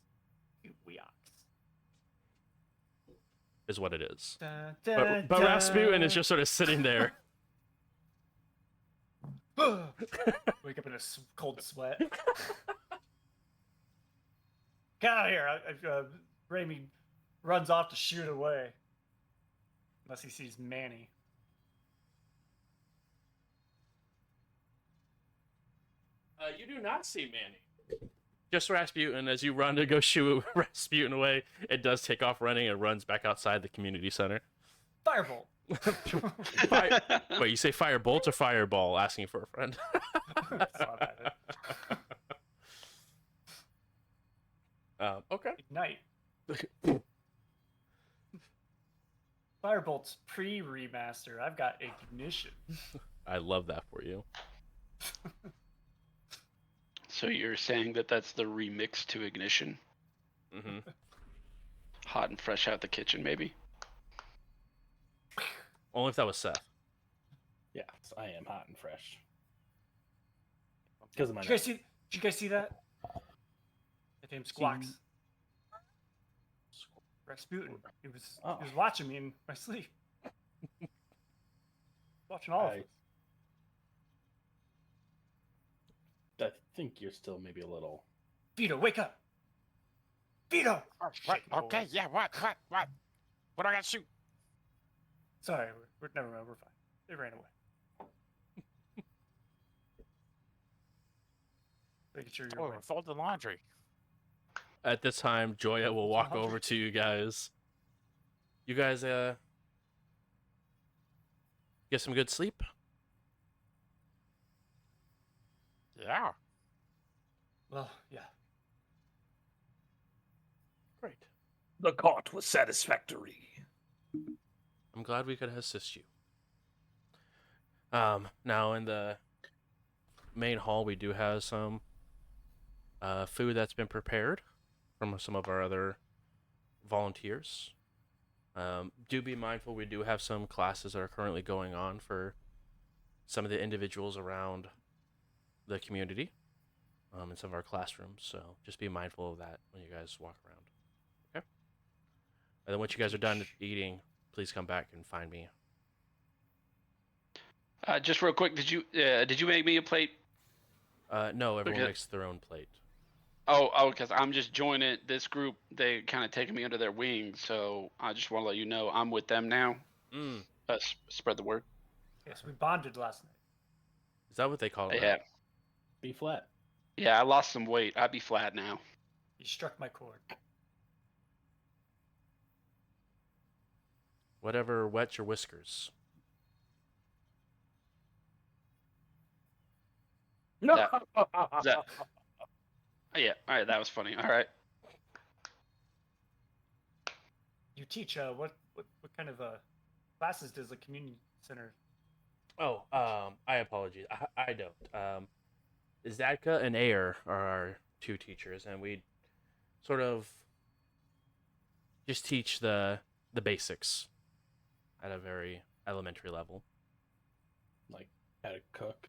is what it is.
Dun,
But
dun,
Rasputin is just sort of sitting there.
Wake up in a cold sweat. Get out of here! Raimi runs off to shoot away. Unless he sees Manny.
You do not see Manny. Just Rasputin. As you run to go shoo Rasputin away, it does take off running and runs back outside the community center.
Firebolt!
Wait, you say firebolt or fireball? Asking for a friend.
Saw that.
Okay.
Ignite. Firebolt's pre-remaster. I've got Ignition.
I love that for you.
So you're saying that that's the remix to Ignition?
Mm-hmm.
Hot and fresh out the kitchen, maybe.
Only if that was Seth.
Yes, I am hot and fresh. Because of my.
Did you guys see that? That damn squawks. Rasputin. He was watching me in my sleep. Watching all of us.
I think you're still maybe a little.
Vito, wake up! Vito!
What?
Shaking
Okay,
boys.
yeah, what? What do I got to shoot?
Sorry, never mind, we're fine. They ran away. Making sure you're
Oh,
awake.
fold the laundry.
At this time, Joya will walk over to you guys. You guys, get some good sleep?
Yeah.
Well, yeah.
Great.
The cart was satisfactory.
I'm glad we could assist you. Now in the main hall, we do have some food that's been prepared from some of our other volunteers. Do be mindful, we do have some classes that are currently going on for some of the individuals around the community in some of our classrooms, so just be mindful of that when you guys walk around. Okay? And then once you guys are done eating, please come back and find me.
Just real quick, did you make me a plate?
No, everyone
Okay.
makes their own plate.
Oh, because I'm just joining this group. They kind of taking me under their wing, so I just want to let you know I'm with them now.
Mm.
Spread the word.
Yes, we bonded last night.
Is that what they call it?
Yeah,
Be flat.
yeah. I lost some weight. I'd be flat now.
You struck my chord.
Whatever wets your whiskers.
No.
That- Yeah. All right. That was funny. All right.
You teach what kind of classes does the community center?
Oh, I apologize. I don't. Zadka and Ayer are our two teachers, and we sort of just teach the basics at a very elementary level.
Like how to cook.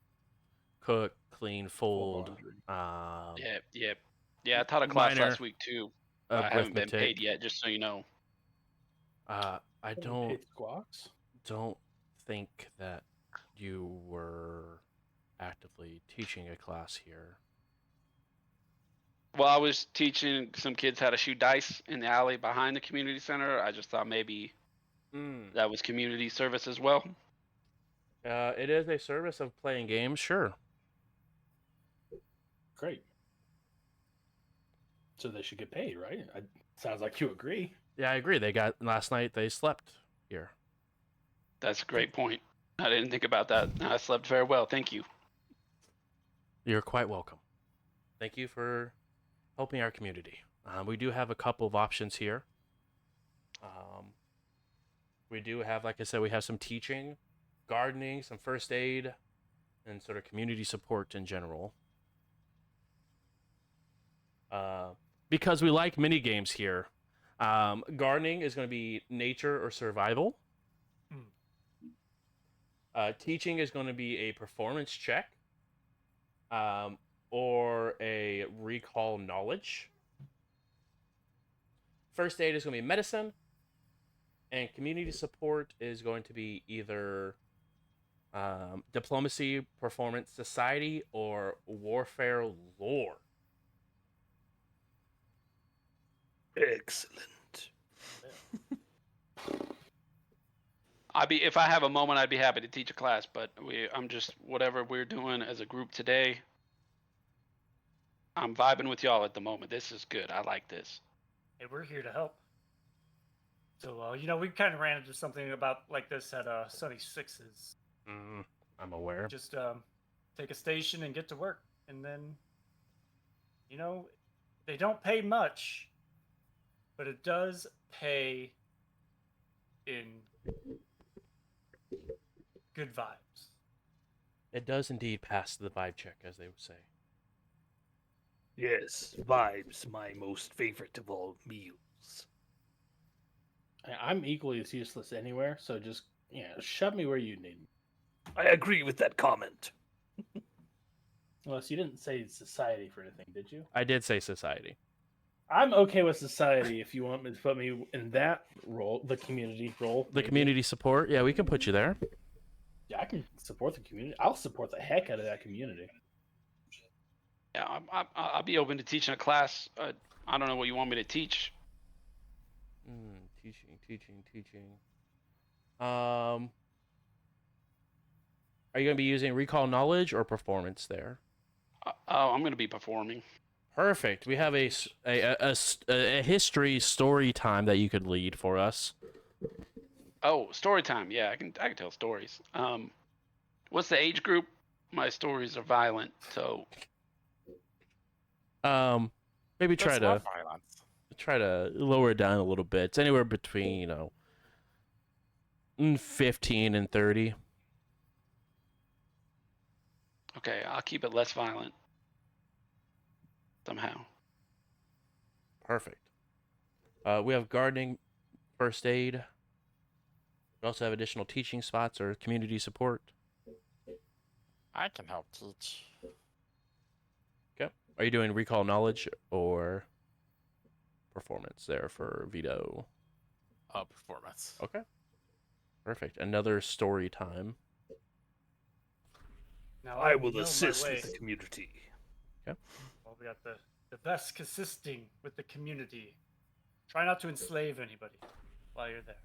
Cook, clean, fold.
laundry.
Yeah. I taught a class
minor
last week too. I haven't been
Arithmetic.
paid yet, just so you know.
I don't
Paid squawks.
think that you were actively teaching a class here.
Well, I was teaching some kids how to shoot dice in the alley behind the community center. I just thought maybe that was community service as well.
It is a service of playing games, sure.
Great. So they should get paid, right? Sounds like you agree.
Yeah, I agree. Last night they slept here.
That's a great point. I didn't think about that. I slept very well. Thank you.
You're quite welcome. Thank you for helping our community. We do have a couple of options here. We do have, like I said, we have some teaching, gardening, some first aid, and sort of community support in general. Because we like mini games here, gardening is going to be nature or survival. Teaching is going to be a performance check, or a recall knowledge. First aid is going to be medicine. And community support is going to be either diplomacy, performance, society, or warfare lore.
Excellent.
If I have a moment, I'd be happy to teach a class, but I'm just whatever we're doing as a group today. I'm vibing with y'all at the moment. This is good. I like this.
Hey, we're here to help. So, we kind of ran into something about like this at Sunny Six's.
I'm aware.
Just take a station and get to work, and then, they don't pay much, but it does pay in good vibes.
It does indeed pass the vibe check, as they would say.
Yes, vibes, my most favorite of all meals.
I'm equally as useless anywhere, so just shove me where you need me.
I agree with that comment.
Unless you didn't say society for anything, did you?
I did say society.
I'm okay with society if you want me to put me in that role, the community role.
The community support, yeah, we can put you there.
Yeah, I can support the community. I'll support the heck out of that community.
Yeah, I'll be open to teaching a class. I don't know what you want me to teach.
Teaching. Are you going to be using recall knowledge or performance there?
I'm going to be performing.
Perfect. We have a history story time that you could lead for us.
Oh, story time. Yeah, I can tell stories. What's the age group? My stories are violent, so
maybe try
That's
to
not violence.
lower it down a little bit. It's anywhere between 15 and 30.
okay, I'll keep it less violent. Somehow.
Perfect. We have gardening, first aid. We also have additional teaching spots or community support.
I can help teach.
Okay. Are you doing recall knowledge or performance there for Vito?
Performance.
Okay. Perfect. Another story time.
Now
I will
know my
assist
way.
with the community.
Well, we got the best assisting with the community. Try not to enslave anybody while you're there.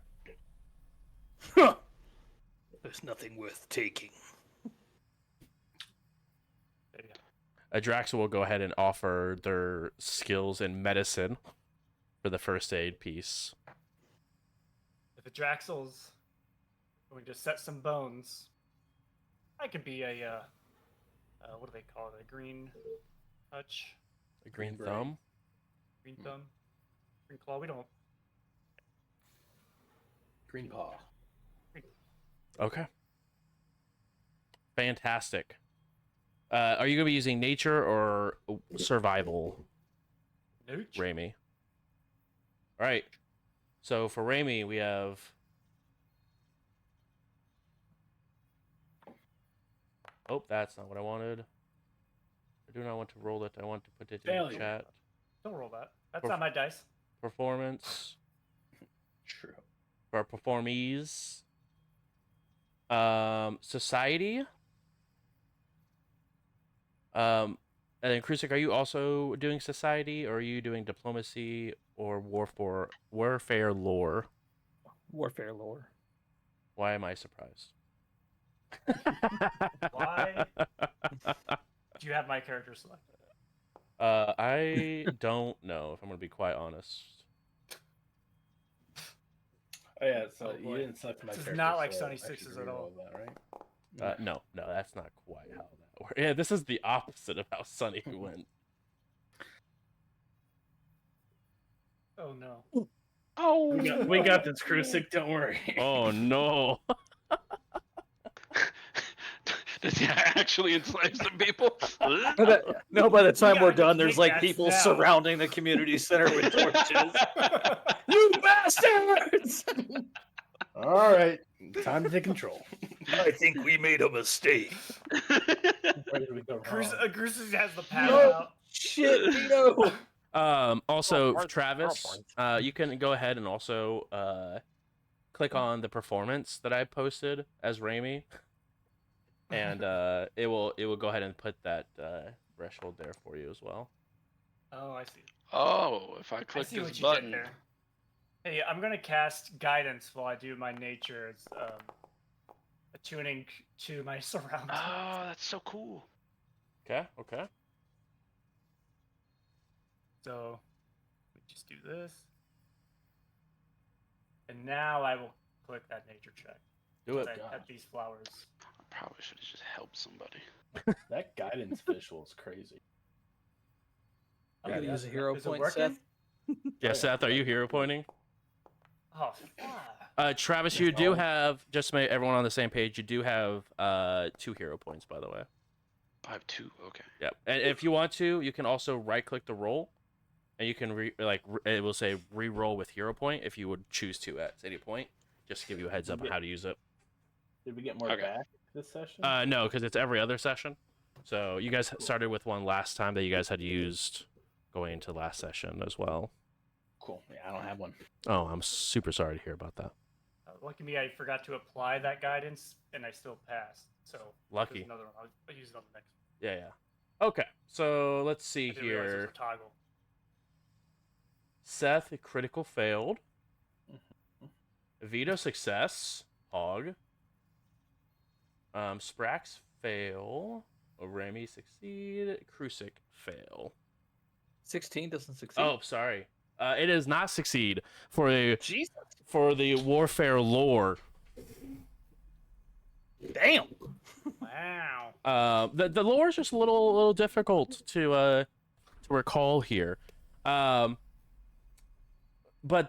Huh. There's nothing worth taking.
There you go.
Adraxa will go ahead and offer their skills in medicine for the first aid piece.
If Adraxel's going to set some bones, I could be a what do they call it? A green touch,
A green
Green
thumb.
green thumb, green claw. We don't.
Green paw.
Okay. Fantastic. Are you going to be using nature or survival,
Nooch.
Raimi? All right. So for Raimi, we have... Oh, that's not what I wanted. I do not want to roll it. I want to put it in the
Failure.
chat.
Don't roll that. That's not my dice.
Performance.
True.
For our performees. Society. And then Krusik, are you also doing society, or are you doing diplomacy or warfare lore?
Warfare lore.
Why am I surprised?
Why? Do you have my character selected?
I don't know, if I'm gonna be quite honest.
Oh yeah, so
Oh,
you
boy.
didn't select my
This is
character.
not like
so
Sunny
I should
Sixes at all.
re-roll that, right?
No, that's not quite how that works. Yeah, this is the opposite of how Sunny went.
Oh no.
Oh,
We got this, Krusik. Don't worry.
Oh no!
Does he actually enslave some people?
No, by the time we're
gotta
done, there's
make
like
that
people
now.
surrounding the community center with torches. You bastards!
All right, time to take control.
I think we made a mistake.
Where did we go wrong?
Grusis has the pad
No.
out.
Shit, Vito!
Also,
point,
Travis,
point.
you can go ahead and also click on the performance that I posted as Raimi, and it will go ahead and put that threshold there for you as well.
Oh, I see.
Oh, if I
I
click
see
this
what you
button.
did there. Hey, I'm gonna cast guidance while I do my nature as attuning to my surroundings.
Oh, that's so cool.
Okay. Okay.
So we just do this, and now I will click that nature check.
Do it.
That, at these flowers.
I probably should have just helped somebody.
That guidance visual is crazy.
You gotta
yeah.
use a hero
Is it
point,
working?
Seth.
Yeah,
Oh, yeah.
Seth, are you hero pointing?
Oh, fuck.
Travis, you do have, just to make everyone on the same page, you do have 2 hero points, by the way.
I have 2. Okay.
Yep. And if you want to, you can also right-click the roll, and you can it will say re-roll with hero point if you would choose to at any point. Just to give you a heads up on how to use it.
Did we get more
Okay.
back this session?
No, because it's every other session. So you guys started with one last time that you guys had used going into last session as well.
Cool. Yeah, I don't have one.
Oh, I'm super sorry to hear about that.
Lucky me, I forgot to apply that guidance, and I still passed. So
Lucky.
there's another one. I'll use it on the next.
Yeah, yeah. Okay, so let's see
I didn't realize it was
here.
a toggle.
Seth, critical failed. Vito, success. Hog. Sprax, fail. Remy, succeed. Krusik, fail.
16 doesn't succeed.
Oh, sorry. It does not succeed for
Jesus.
the warfare lore.
Damn.
Wow.
The lore is just a little difficult to recall here. But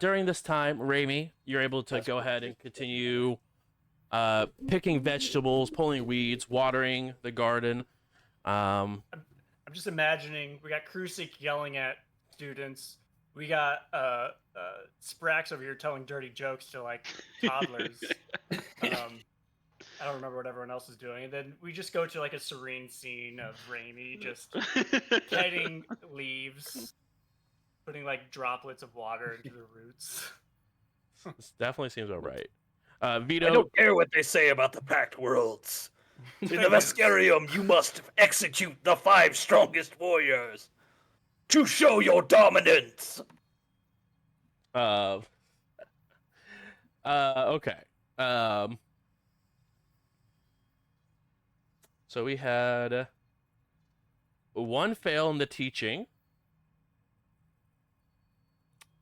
during this time, Raimi, you're able to go ahead and continue picking vegetables, pulling weeds, watering the garden.
I'm just imagining we got Krusik yelling at students. We got Sprax over here telling dirty jokes to like toddlers. I don't remember what everyone else is doing. And then we just go to like a serene scene of Raimi just petting leaves, putting like droplets of water into the roots.
This definitely seems about right.
I
Vito,
don't care what they say about the Pact Worlds. In the Vescarium, you must execute the 5 strongest warriors to show your dominance.
okay. So we had 1 fail in the teaching.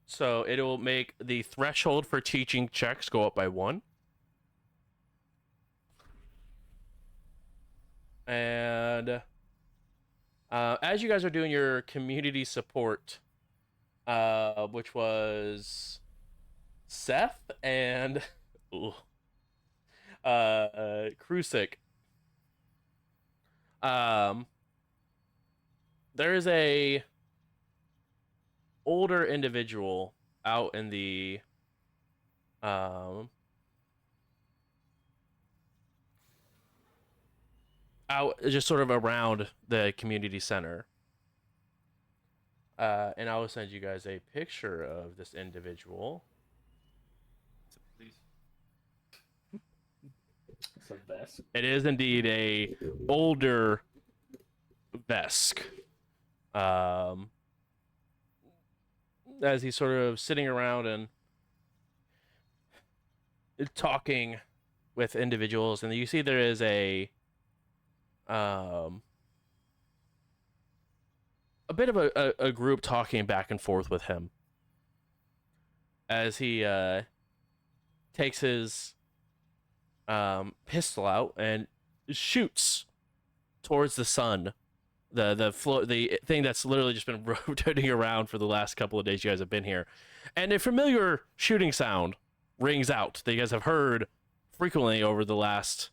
So it'll make the threshold for teaching checks go up by 1. And as you guys are doing your community support, which was Seth and Krusik, there is a older individual out in the out just sort of around the community center. And I will send you guys a picture of this individual.
It's a vest.
It is indeed a older Vesk. As he's sort of sitting around and talking with individuals, and you see there is a bit of a group talking back and forth with him as he takes his pistol out and shoots towards the sun, the thing that's literally just been rotating around for the last couple of days you guys have been here, and a familiar shooting sound rings out that you guys have heard frequently over the last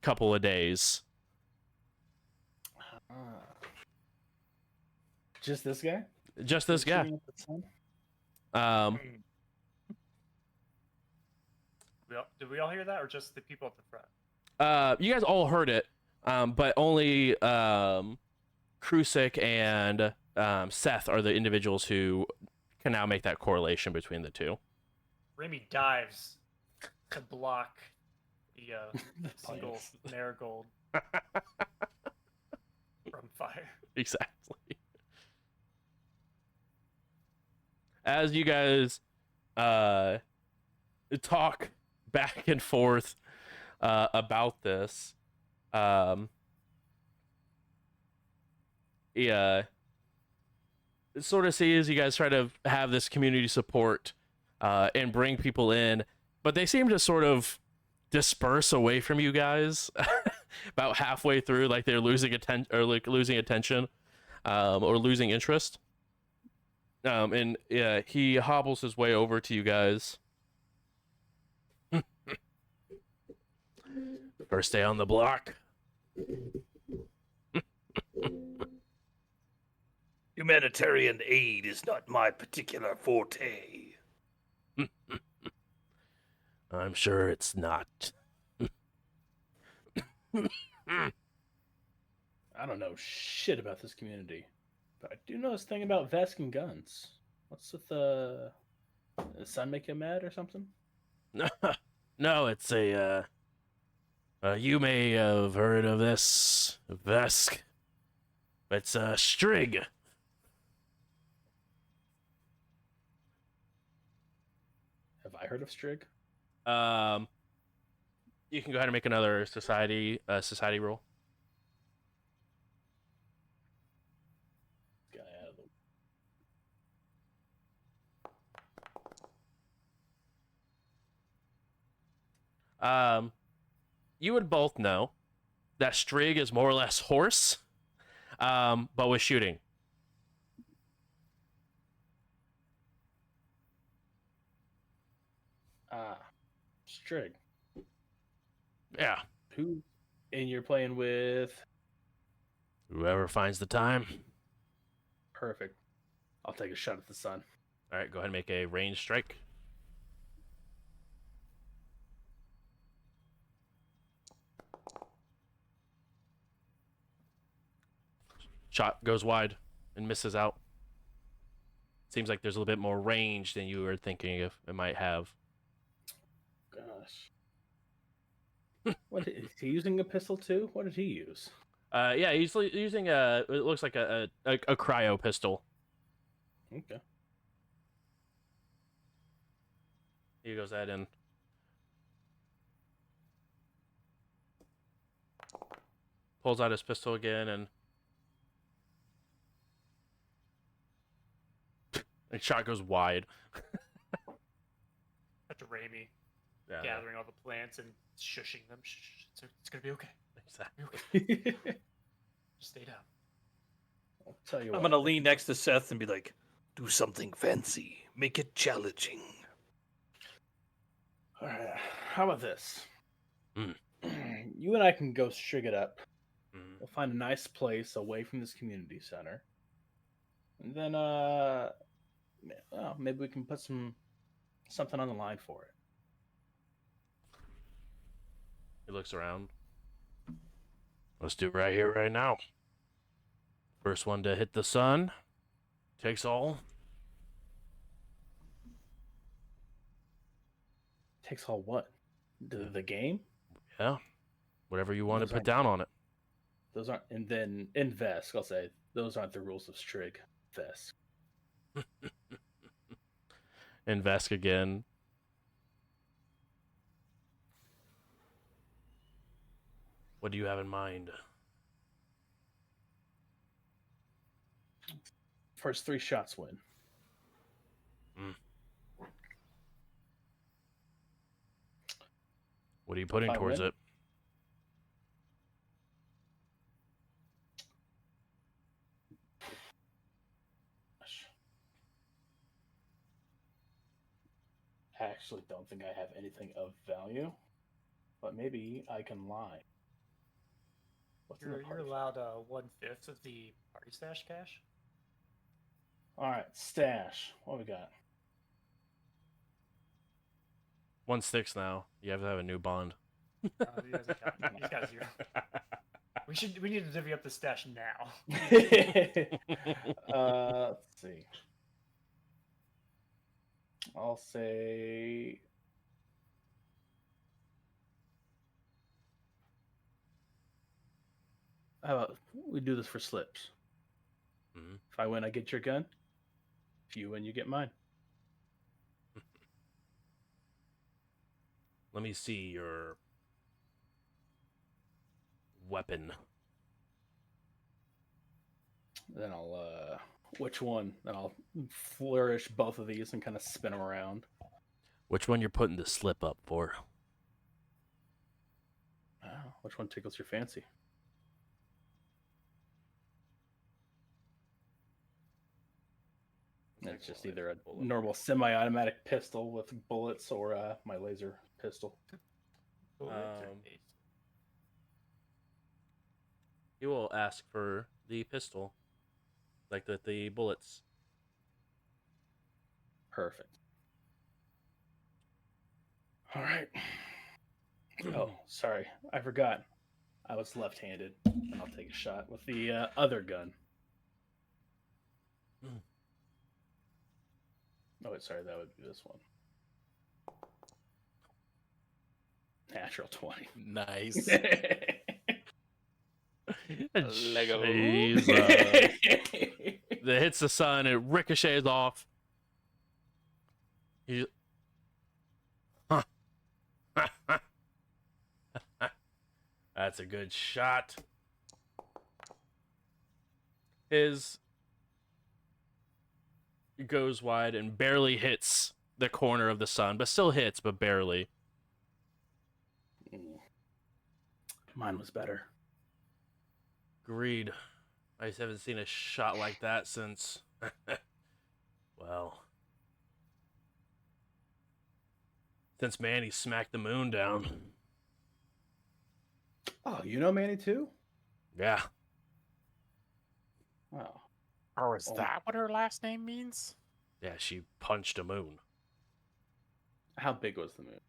couple of days.
Just this guy?
Just this guy.
Shooting at the sun?
Did we all hear that, or just the people at the front?
You guys all heard it, but only Krusik and Seth are the individuals who can now make that correlation between the two.
Raimi dives to block the
The
single
plants.
marigold from fire.
Exactly. As you guys talk back and forth about this, yeah, sort of see as you guys try to have this community support and bring people in, but they seem to sort of disperse away from you guys about halfway through, like they're losing losing attention or losing interest. And yeah, he hobbles his way over to you guys. First day on the block.
Humanitarian aid is not my particular forte.
I'm sure it's not.
I don't know shit about this community, but I do know this thing about Vesk and guns. What's with the sun make you mad or something?
No, it's a you may have heard of this Vesk. It's a Strig.
Have I heard of Strig?
You can go ahead and make another society roll.
Guy out of the...
You would both know that Strig is more or less horse, but with shooting.
Strig.
Yeah.
Who? And you're playing with...
Whoever finds the time.
Perfect. I'll take a shot at the sun.
All right, go ahead and make a ranged strike. Shot goes wide and misses out. Seems like there's a little bit more range than you were thinking of it might have.
Gosh. What is he using a pistol too? What did he use?
Yeah, he's using a. It looks like a cryo pistol.
Okay.
He goes ahead and pulls out his pistol again and shot goes wide.
That's Raimi
Yeah,
gathering all the plants and shushing them. Shh, it's gonna be okay.
exactly.
Just stay down.
I'll tell you
I'm
what.
gonna lean next to Seth and be like, "Do something fancy. Make it challenging."
All right. How about this?
Mm.
You and I can go strig it up.
Mm.
We'll find a nice place away from this community center. And then, maybe we can put something on the line for it.
He looks around. Let's do it right here, right now. First one to hit the sun takes all.
Takes all what? The game?
Yeah. Whatever you want
Those
to put
aren't-
down on it.
Those aren't. And then in Vesk, I'll say those aren't the rules of strig. Vesk.
Invest again. What do you have in mind?
First 3 shots win.
What are you putting
If I
towards
win?
it?
I actually don't think I have anything of value, but maybe I can lie. What's in the
You're
party?
allowed 1/5 of the party stash cash.
All right, stash. What we got?
1/6 now. You have to have a new bond.
He doesn't count. He's got 0. We need to divvy up the stash now.
Let's see. I'll say how about we do this for slips?
Mhm.
If I win, I get your gun. If you win, you get mine.
Let me see your weapon.
Then I'll which one? Then I'll flourish both of these and kind of spin them around.
Which one you're putting the slip up for?
Oh, which one tickles your fancy? It's just either a normal semi-automatic pistol with bullets or my laser pistol.
He will ask for the pistol, like the bullets.
Perfect. All right. Oh, sorry, I forgot. I was left-handed. I'll take a shot with the other gun. Oh, wait, sorry, that would be this one. Natural 20.
Nice.
Lego.
Jesus. That hits the sun, it ricochets off. He... Huh. That's a good shot. His goes wide and barely hits the corner of the sun, but still hits, but barely.
Mine was better.
Agreed. I just haven't seen a shot like that since... well... since Manny smacked the moon down.
Oh, you know Manny too?
Yeah.
Oh.
Oh, is that what her last name means?
Yeah, she punched a moon.
How big was the moon?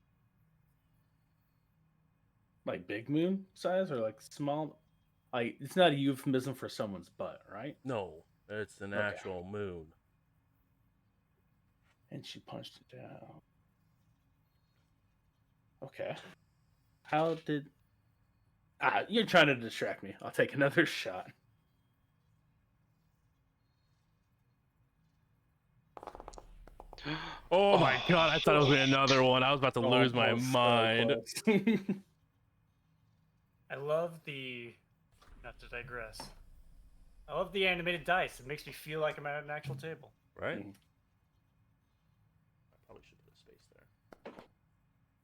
Like big moon size or like small? Like it's not a euphemism for someone's butt, right?
No, it's an
Okay.
actual moon.
And she punched it down. Okay. How did... you're trying to distract me. I'll take another shot.
Oh my god, I thought it was gonna be another one. I was about to lose my
Almost so
mind.
close.
I love the. Not to digress. I love the animated dice. It makes me feel like I'm at an actual table.
Right?
Mhm.
I probably should put a space there.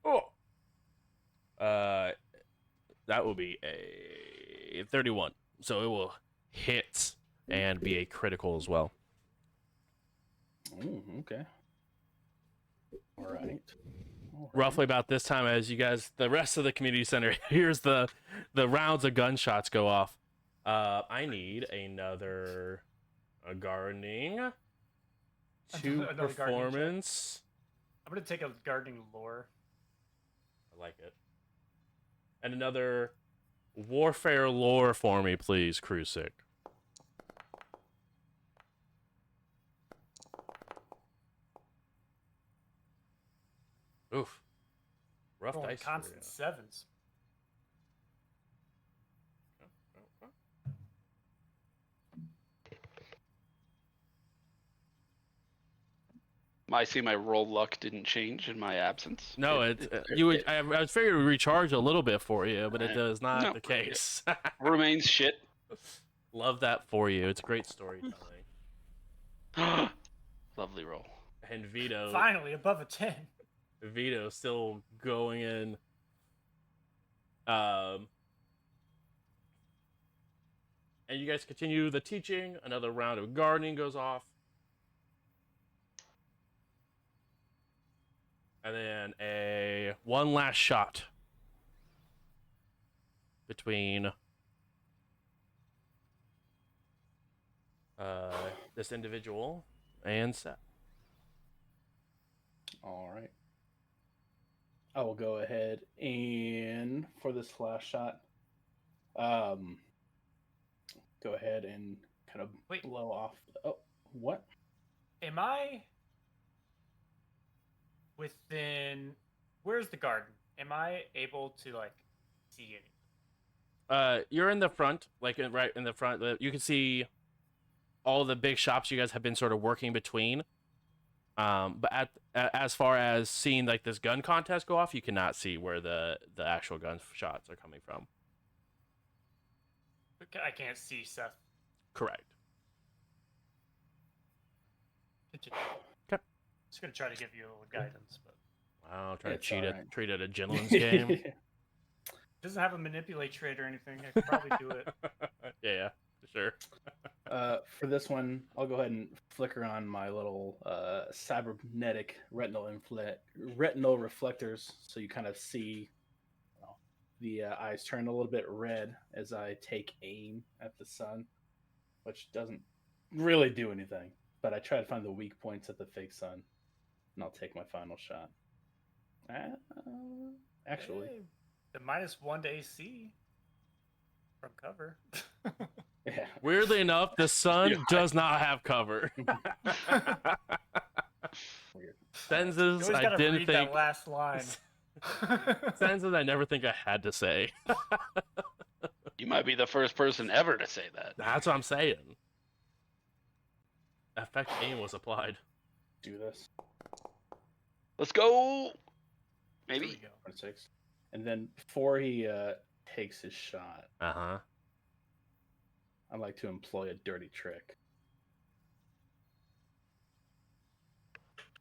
Oh! That will be a 31. So it will hit and be a critical as well.
Okay. All right.
Roughly about this time as you guys, the rest of the community center hears the rounds of gunshots go off. I need another gardening, two
Another gardening check.
performance.
I'm gonna take a gardening lore.
I like it. And another warfare lore for me, please, Crucic. Oof. Rough
Rolling
dice.
constant sevens.
I see my roll luck didn't change in my absence.
No, I was figuring it would recharge a little bit for you, but it does not
No.
the case.
Remains shit.
Love that for you. It's great storytelling.
Lovely roll.
And Vito.
Finally, above a 10.
Vito still going in. And you guys continue the teaching. Another round of gardening goes off. And then one last shot between this individual and Seth.
All right. I will go ahead and for this last shot, go ahead and kind of blow off. Oh, what?
Am I within? Where's the garden? Am I able to like see anything?
you're in the front, like right in the front. You can see all the big shops you guys have been sort of working between. But as far as seeing like this gun contest go off, you cannot see where the actual gun shots are coming from.
I can't see Seth.
Correct.
Continue.
Okay.
Just gonna try to give you a little guidance, but
Wow, trying to
It's
cheat
alright.
treat it a gentleman's game.
it doesn't have a manipulate trait or anything. I could probably do it.
yeah, for sure.
For this one, I'll go ahead and flicker on my little cybernetic retinal reflectors, so you kind of see the eyes turn a little bit red as I take aim at the sun, which doesn't really do anything. But I try to find the weak points at the fake sun, and I'll take my final shot. Actually,
Hey, the -1 to AC from cover.
yeah.
Weirdly enough, the sun does not have cover.
Weird.
Senses
You always
I
gotta
didn't
read
think.
that last line.
Senses I never think I had to say.
You might be the first person ever to say that.
That's what I'm saying. Effect aim was applied.
Do this.
Let's go.
There we
Maybe.
go.
26. And then before he takes his shot,
Uh-huh.
I'd like to employ a dirty trick.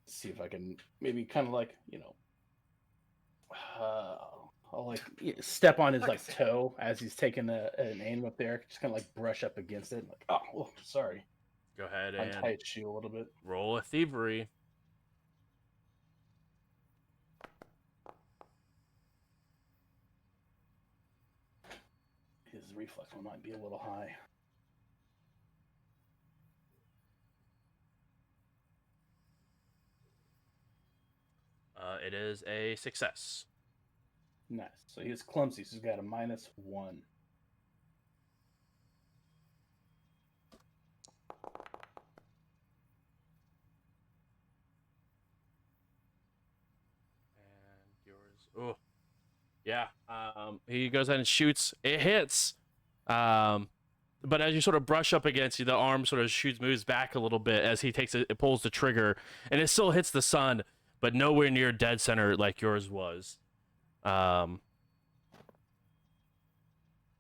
See if I can maybe kind of like, I'll like step on his
Like I
like
said.
toe as he's taking an aim up there. Just kind of like brush up against it. Like, oh, sorry.
Go ahead
Untie
and
his shoe a little bit.
roll a thievery.
His reflex one might be a little high.
It is a success.
Nice. So he's clumsy, so he's got a -1.
And yours. Oh, yeah. He goes ahead and shoots. It hits. But as you sort of brush up against you, the arm sort of moves back a little bit as he it pulls the trigger, and it still hits the sun, but nowhere near dead center like yours was.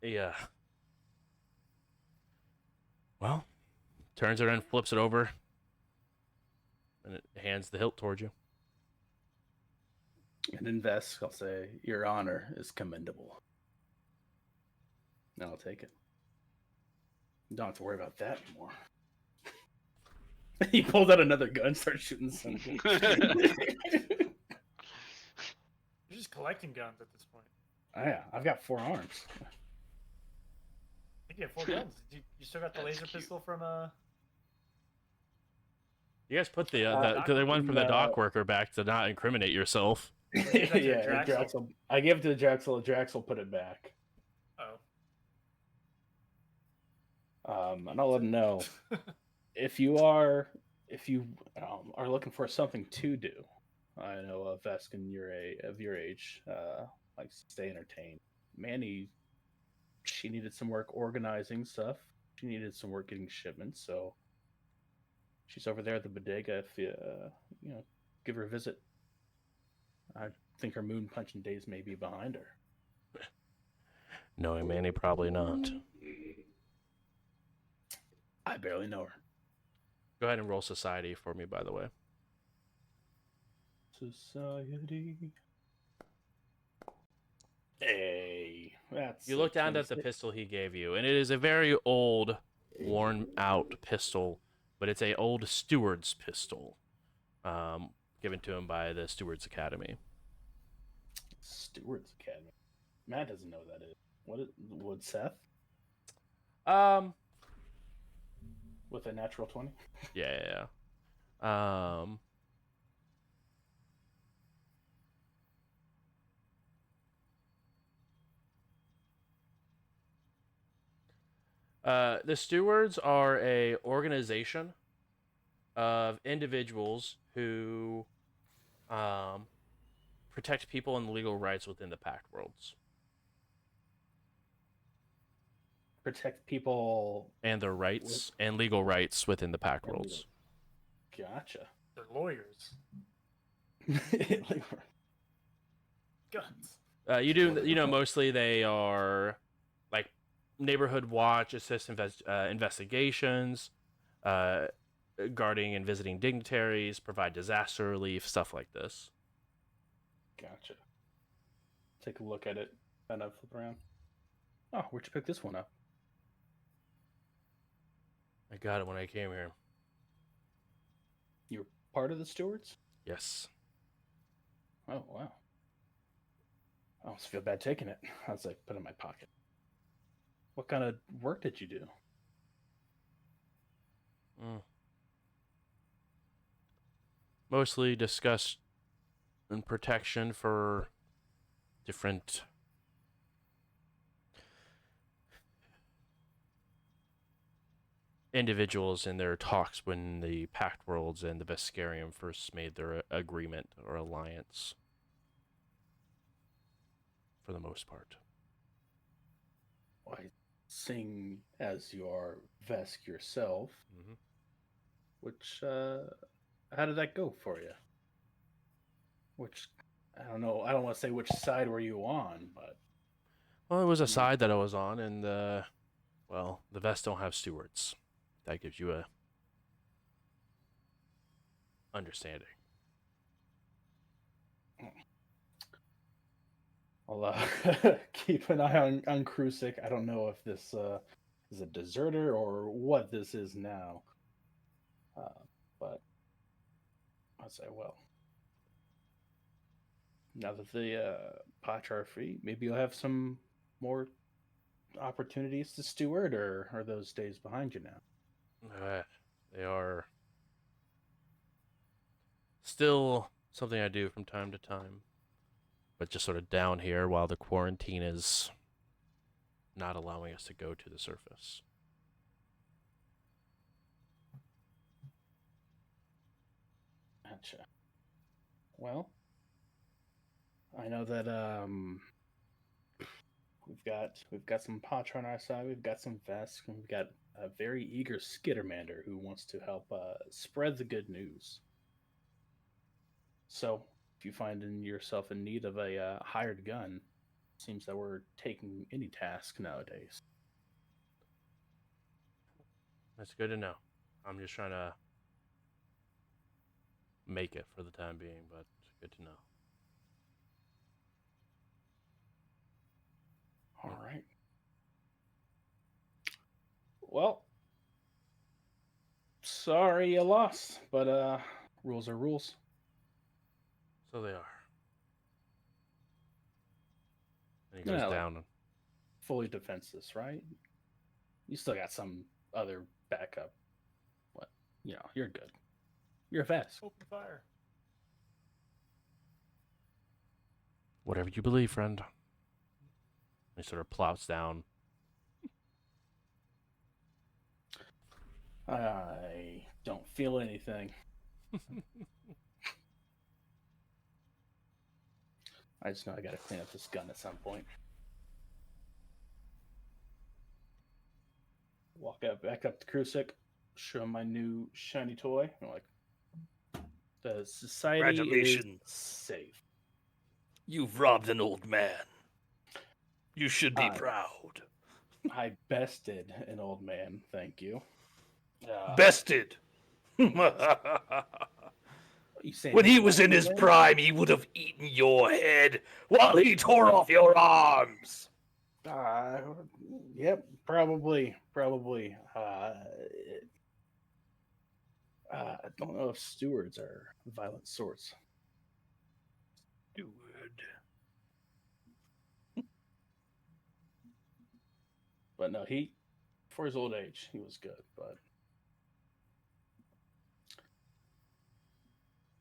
Yeah. Well, turns it and flips it over, and it hands the hilt towards you.
And in Vesk, I'll say, "Your honor is commendable." And I'll take it. You don't have to worry about that anymore. He pulls out another gun, starts shooting something.
You're just collecting guns at this point.
Oh, yeah, I've got 4 arms.
I think you have 4 guns. You still got the
That's
laser
cute.
pistol from
You guys put the they went from the dock worker back to not incriminate yourself.
gave that to
Yeah,
Draxel.
Draxel. I gave it to Draxel. Draxel put it back.
Oh.
And I'll let him know if you are looking for something to do. I know Veskin, of your age, likes to stay entertained. Manny, she needed some work organizing stuff. She needed some work getting shipments, so she's over there at the bodega. If you give her a visit. I think her moon punching days may be behind her.
Knowing Manny, probably not.
I barely know her.
Go ahead and roll society for me, by the way.
Society. Hey, that's
You look down at the
26.
pistol he gave you, and it is a very old, worn-out pistol, but it's a old steward's pistol, given to him by the Stewards Academy.
Stewards Academy. Matt doesn't know what that is. Would Seth with a natural 20?
Yeah. The stewards are a organization of individuals who protect people and legal rights within the Pact Worlds.
protect people.
And their rights and legal rights within the pact worlds.
Gotcha.
They're lawyers. Guns.
Mostly they are like neighborhood watch, assist investigations, guarding and visiting dignitaries, provide disaster relief, stuff like this.
Gotcha. Take a look at it, and I flip around. Oh, where'd you pick this one up?
I got it when I came here.
You were part of the stewards?
Yes.
Oh, wow. I almost feel bad taking it. I was like, put it in my pocket. What kind of work did you do?
Mostly discuss and protection for different individuals in their talks when the Pact Worlds and the Veskarium first made their agreement or alliance. For the most part.
Why, seeing as you are Vesk yourself, which, how did that go for you? Which, I don't know, I don't want to say which side were you on, but...
Well, it was a side that I was on, and, the Vesk don't have stewards. That gives you a understanding.
I'll keep an eye on Krusik. I don't know if this is a deserter or what this is now. But I'll say, well, now that the Patra are free, maybe you'll have some more opportunities to steward, or are those days behind you now?
They are still something I do from time to time. But just sort of down here while the quarantine is not allowing us to go to the surface.
Gotcha. Well, I know that we've got some Patra on our side. We've got some Vesk, and we've got a very eager Skittermander who wants to help spread the good news. So, if you find yourself in need of a hired gun, it seems that we're taking any task nowadays.
That's good to know. I'm just trying to make it for the time being, but it's good to know.
All right. Well, sorry you lost, but rules are rules.
So they are. And he goes down.
Fully defenseless, right? You still got some other backup. What? You're good. You're a Vesk.
Open fire.
Whatever you believe, friend. He sort of plops down.
I don't feel anything. I just know I gotta clean up this gun at some point. Walk back up to Krusik, show him my new shiny toy. I'm like, the society is
Congratulations.
safe.
You've robbed an old man. You should be proud.
I bested an old man, thank you.
Bested. When he was in his prime, he would have eaten your head while he tore off your arms.
Yep, probably. I don't know if stewards are violent sorts.
Steward.
But no, for his old age, he was good. But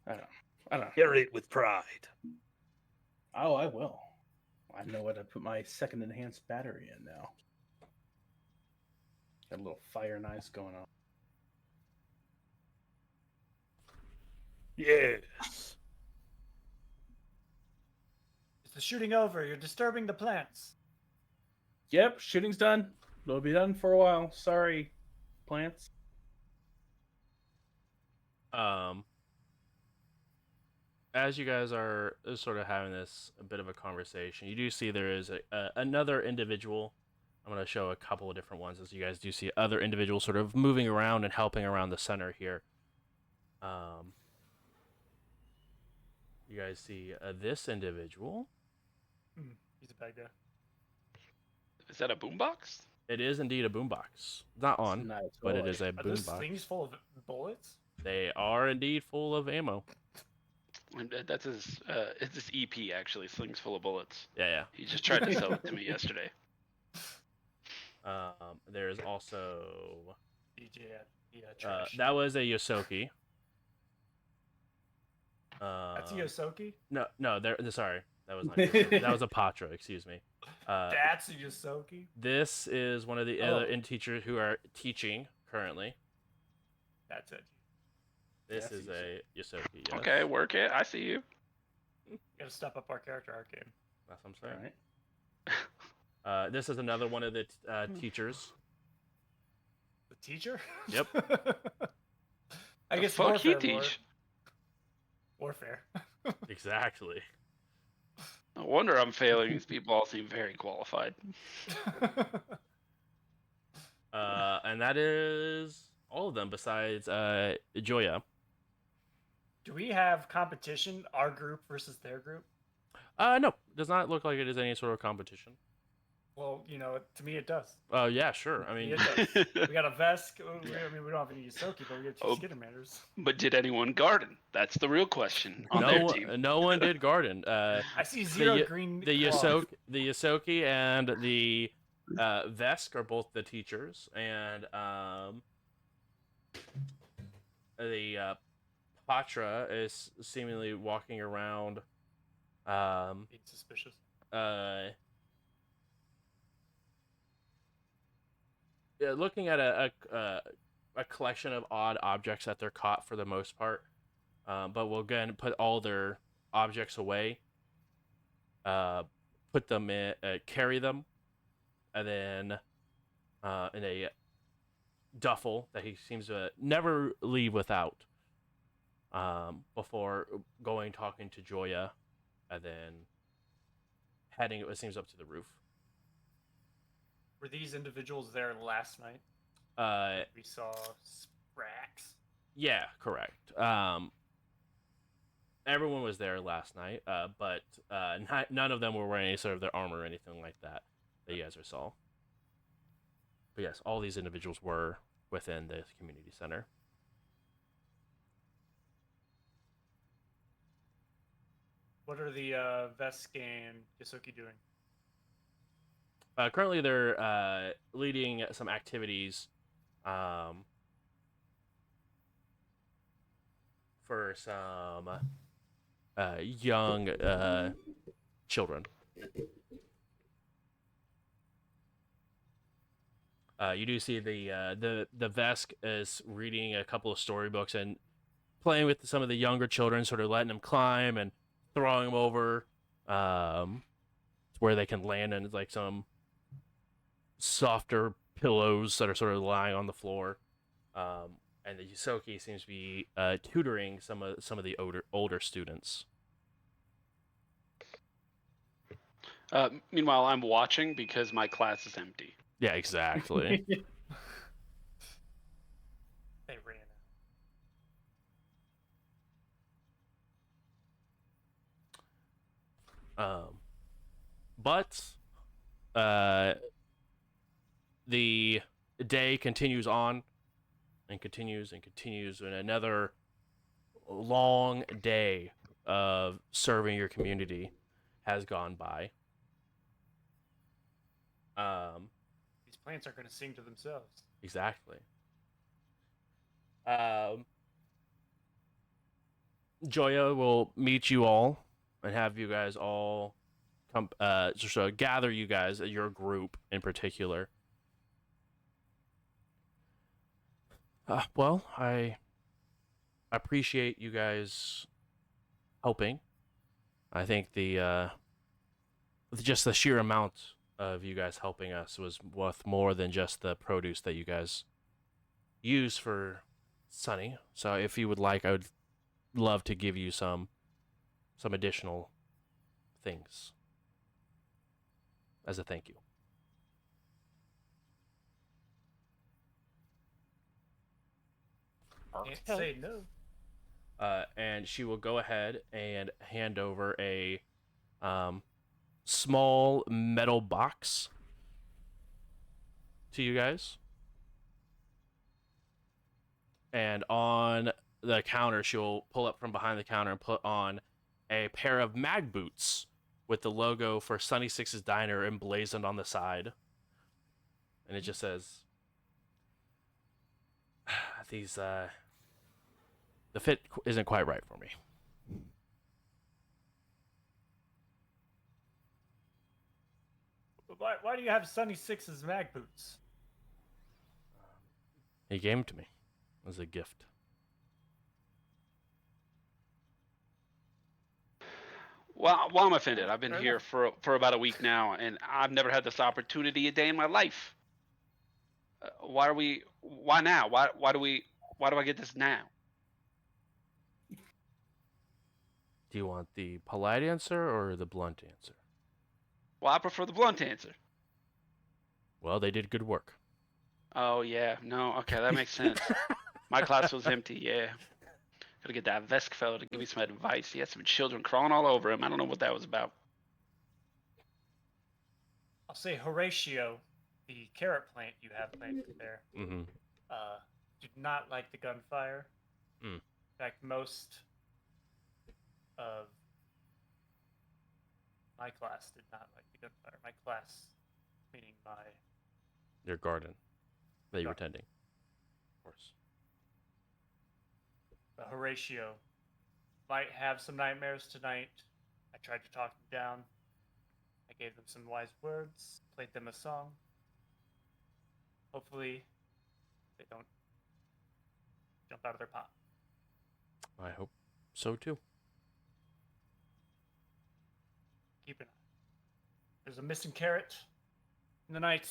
I don't know.
Carry it with pride.
Oh, I will. I know what to put my second enhanced battery in now. Got a little fire and ice going on.
Yes.
Is the shooting over? You're disturbing the plants.
Yep, shooting's done. It'll be done for a while. Sorry, plants.
As you guys are sort of having this a bit of a conversation, you do see there is another individual. I'm going to show a couple of different ones as you guys do see other individuals sort of moving around and helping around the center here. You guys see this individual.
He's a bad guy.
Is that a boombox?
It is indeed a boombox. It's not on,
Nice
but it
toy.
is a
Are those
boombox.
slings full of bullets?
They are indeed full of ammo.
And that's his. It's his EP actually. Slings full of bullets.
Yeah.
He just tried to sell it to me yesterday.
There's also
Trash.
that was a Yosoki.
That's a Yosoki?
No, sorry. That was not Yosoki. That was a Patra, excuse me.
That's a Yosoki?
This is one of the other teachers who are teaching currently.
That's it.
This is a Yosoki, yes.
Okay, work it. I see you.
Gotta step up our character arc game.
That's what I'm saying.
All right.
This is another one of the teachers.
The teacher?
Yep.
I guess
fuck he
warfare.
teach?
Warfare.
Exactly.
No wonder I'm failing. These people all seem very qualified.
And that is all of them besides Joya.
Do we have competition, our group versus their group?
No, does not look like it is any sort of competition.
Well, to me it does.
Yeah, sure. I mean,
it does. We got a Vesk. We don't have any Yosoki, but we have two Skittermanders.
But did anyone garden? That's the real question on their team.
No one did garden.
I see zero green.
The Yosoki and the Vesk are both the teachers, and the Patra is seemingly walking around.
Being suspicious.
Looking at a collection of odd objects that they're caught for the most part, but we'll again put all their objects away, put them in, carry them, and then in a duffel that he seems to never leave without, before talking to Joya, and then heading, it seems, up to the roof.
Were these individuals there last night? We saw Sprax.
Yeah, correct. Everyone was there last night, but none of them were wearing any sort of their armor or anything like that you guys saw. But yes, all these individuals were within the community center.
What are the Vesk and Yosoki doing?
Currently, they're leading some activities for some young children. You do see the Vesk is reading a couple of storybooks and playing with some of the younger children, sort of letting them climb and throwing them over where they can land in like some softer pillows that are sort of lying on the floor, and the Yosoki seems to be tutoring some of the older students.
Meanwhile, I'm watching because my class is empty.
Yeah, exactly.
They ran
out. But the day continues on and continues and continues, and another long day of serving your community has gone by.
These plants aren't going to sing to themselves.
Exactly. Joya will meet you all and have you guys all come, just gather you guys, your group in particular. Well, I appreciate you guys helping. I think just the sheer amount of you guys helping us was worth more than just the produce that you guys use for Sunny. So if you would like, I would love to give you some additional things as a thank you.
Can't
Okay.
say no.
And she will go ahead and hand over a small metal box to you guys. And on the counter, she'll pull up from behind the counter and put on a pair of mag boots with the logo for Sunny Six's Diner emblazoned on the side. And it just says, these, the fit isn't quite right for me.
But why do you have Sunny Six's mag boots?
He gave them to me as a gift.
Well, I'm offended. I've been
Fair
here
enough.
for about a week now, and I've never had this opportunity a day in my life. Why now? Why do I get this now?
Do you want the polite answer or the blunt answer?
Well, I prefer the blunt answer.
Well, they did good work.
Oh yeah, no, okay, that makes sense. My class was empty. Yeah, gotta get that Vesk fellow to give me some advice. He had some children crawling all over him. I don't know what that was about.
I'll say Horatio, the carrot plant you have planted there,
Mm-hmm.
did not like the gunfire.
Mm.
In fact, most of my class did not like the gunfire. My class, meaning my
Your garden that you were
Garden.
tending. Of course.
Horatio might have some nightmares tonight. I tried to talk them down. I gave them some wise words, played them a song. Hopefully, they don't jump out of their pot.
I hope so too.
Keep an eye. There's a missing carrot in the night.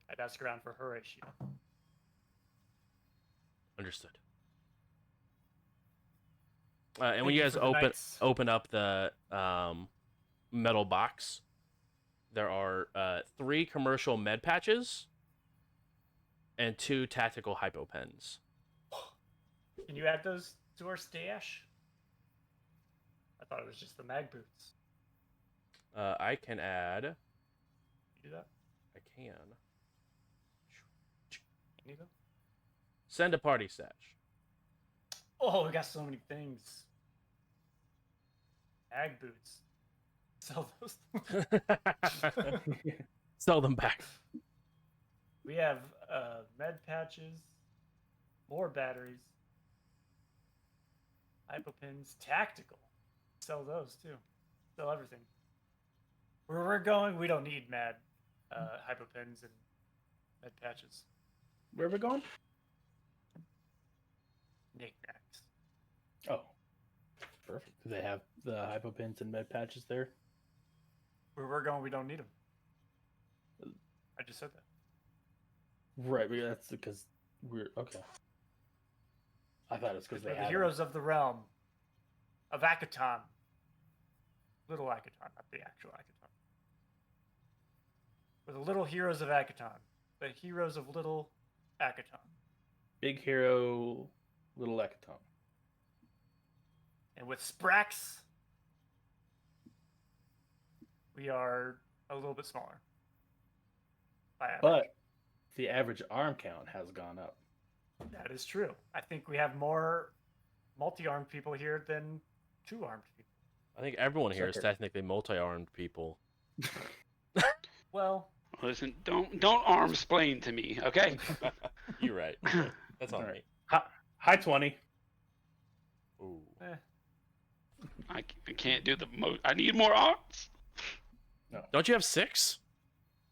I'd ask around for Horatio.
Understood. And
Thank
when you
you
guys
for the nights.
open up the metal box, there are 3 commercial med patches and 2 tactical hypo pens.
Can you add those to our stash? I thought it was just the mag boots.
I can add.
You do that?
I can
Any of them?
send a party stash.
Oh, we got so many things. Mag boots. Sell those.
Sell them back.
We have med patches, more batteries, hypopins, tactical. Sell those too. Sell everything. Where we're going, we don't need hypopins and med patches.
Where are we going?
Knickknacks.
Oh, perfect. Do they have the hypopins and med patches there?
Where we're going, we don't need them. I just said that.
Right, but that's because we're okay. I thought it was because
We're
they
the
had
heroes of the realm of Akaton. Little Akaton, not the actual Akaton. We're the little heroes of Akaton. The heroes of little Akaton.
Big hero, little Ekaton.
And with Sprax, we are a little bit smaller. By average.
But the average arm count has gone up.
That is true. I think we have more multi-armed people here than 2-armed people.
I think everyone here is
Sucker.
technically multi-armed people.
Well,
Listen, don't arm splain to me, okay?
You're right. That's on
All
me.
right. Hi, 20.
Ooh.
I can't do the most. I need more arms.
Don't you have 6?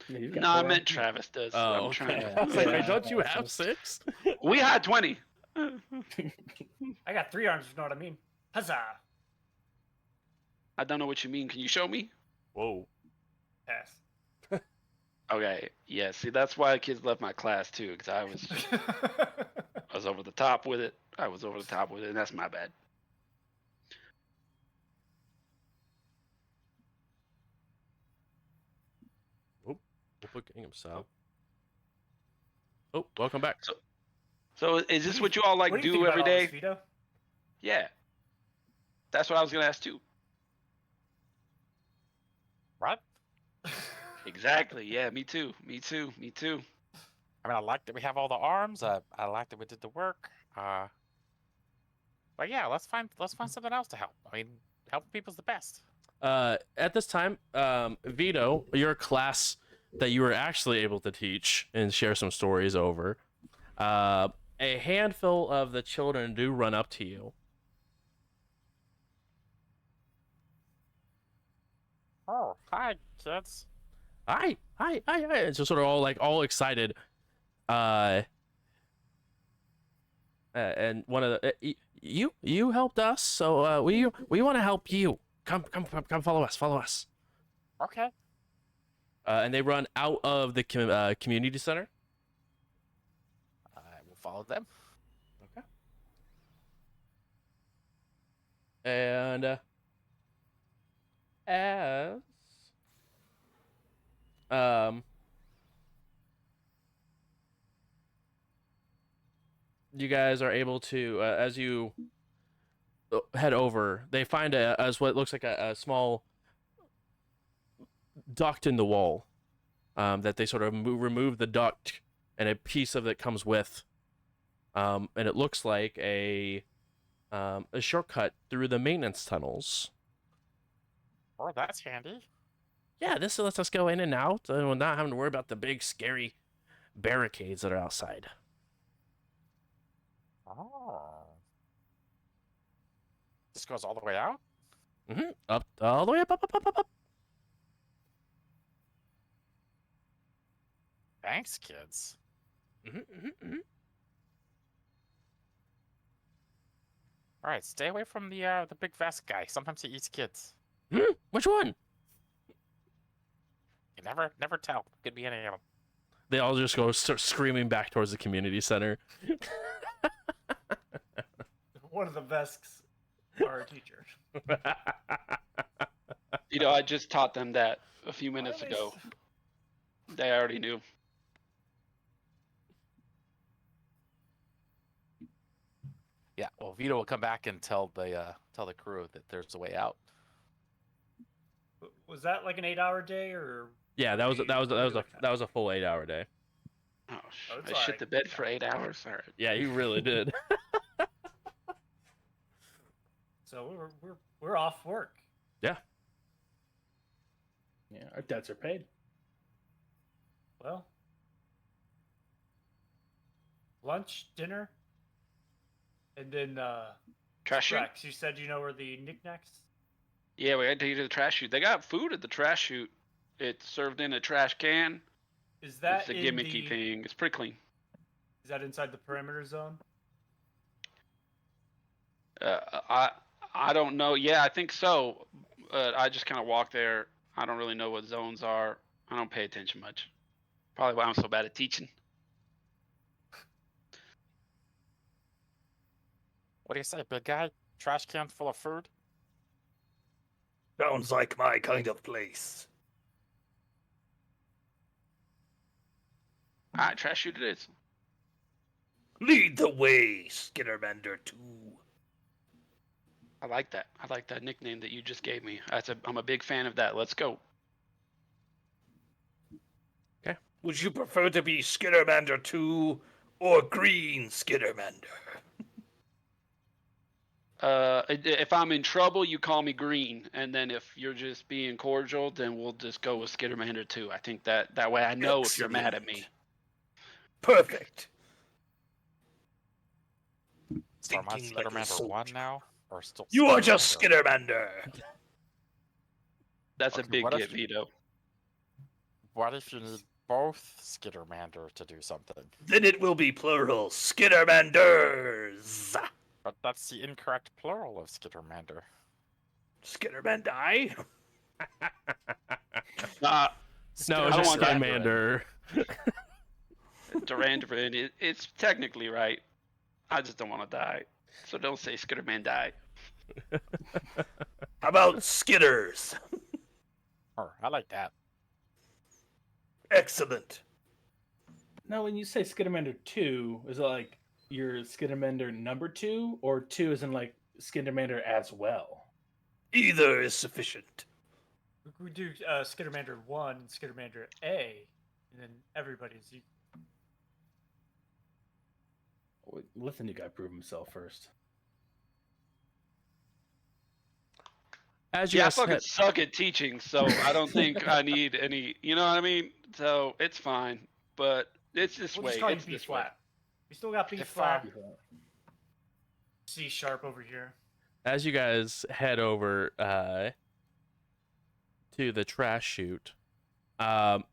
Yeah, you've got
No, I
4
meant
arms.
Travis does.
Oh,
I'm
okay.
trying
I was like,
Yeah.
don't you have 6?
We had 20.
I got 3 arms, if you know what I mean. Huzzah!
I don't know what you mean. Can you show me?
Whoa.
Pass.
Okay, yeah. See, that's why kids left my class too, because I was over the top with it. And that's my bad.
We'll put game style. Oh, welcome back.
So is this what you all like
What do you think
do
about
every
all
day?
this, Vito?
Yeah. That's what I was gonna ask too.
What?
Exactly. Yeah. Me too.
I mean, I like that we have all the arms. I like that we did the work. But yeah, let's find something else to help. I mean, helping people's the best.
At this time, Vito, your class that you were actually able to teach and share some stories over, a handful of the children do run up to you.
Oh, hi, kids.
Hi. And so sort of all excited. And one of the you helped us, so we want to help you. Come, follow us.
Okay.
And they run out of the community center.
I will follow them.
Okay. And as you guys are able to, as you head over, they find as what looks like a small duct in the wall, that they sort of remove the duct, and a piece of it comes with, and it looks like a shortcut through the maintenance tunnels.
Oh, that's handy.
Yeah, this lets us go in and out, and not having to worry about the big scary barricades that are outside.
Oh. This goes all the way out?
Up, all the way up.
Thanks, kids. All right, stay away from the big vest guy. Sometimes he eats kids.
Which one?
You never tell. Could be any of them.
They all just go start screaming back towards the community center.
One of the Vesks are a teacher.
I just taught them that a few minutes ago. They already knew.
Yeah. Well, Vito will come back and tell the crew that there's a way out.
Was that like an 8-hour day, or?
Yeah, that was a full 8-hour day.
Oh,
it's
I
all
shit
right.
the bed for 8 hours. All right.
Yeah, you really did.
So we're off work.
Yeah.
Yeah, our debts are paid.
Well, lunch, dinner, and then
Trash chute?
Rex, you said you know where the knickknacks?
Yeah, we had to do the trash chute. They got food at the trash chute. It's served in a trash can.
Is that
It's a gimmicky thing. It's pretty clean.
Is that inside the perimeter zone?
I don't know. Yeah, I think so. I just kind of walk there. I don't really know what zones are. I don't pay attention much. Probably why I'm so bad at teaching.
What do you say, big guy? Trash can full of food?
Sounds like my kind of place.
All right, trash chute it is.
Lead the way, Skittermander 2.
I like that. I like that nickname that you just gave me. I'm a big fan of that. Let's go.
Would you prefer to be Skittermander 2 or Green Skittermander?
If I'm in trouble, you call me Green, and then if you're just being cordial, then we'll just go with Skittermander 2. I think that way I know if you're mad at me.
Perfect.
So am I
Thinking like a
Skittermander 1
soldier.
now? Or still
You are just
Skittermander?
Skittermander.
That's a
Okay,
big
what if
get, Vito.
What if you need both Skittermander to do something?
Then it will be plural Skittermanders.
But that's the incorrect plural of Skittermander.
Skittermandai?
No,
I
it's
don't
just
want that.
Scamander.
Duran Duran, it's technically right. I just don't want to die. So don't say Skitterman die.
How about Skitters?
Oh, I like that.
Excellent.
Now, when you say Skittermander 2, is it like your Skittermander number 2, or 2 is in like Skittermander as well?
Either is sufficient.
We do Skittermander 1 and Skittermander A, and then everybody's.
Let the new guy prove himself first.
As you
Yeah, I
guys
fucking
said,
suck at teaching, so I don't think I need any. You know what I mean? So it's fine, but it's this
We'll
way.
just call you
It's
B
this way.
flat. We still got B
If,
flat. C sharp over here.
as you guys head over to the trash chute,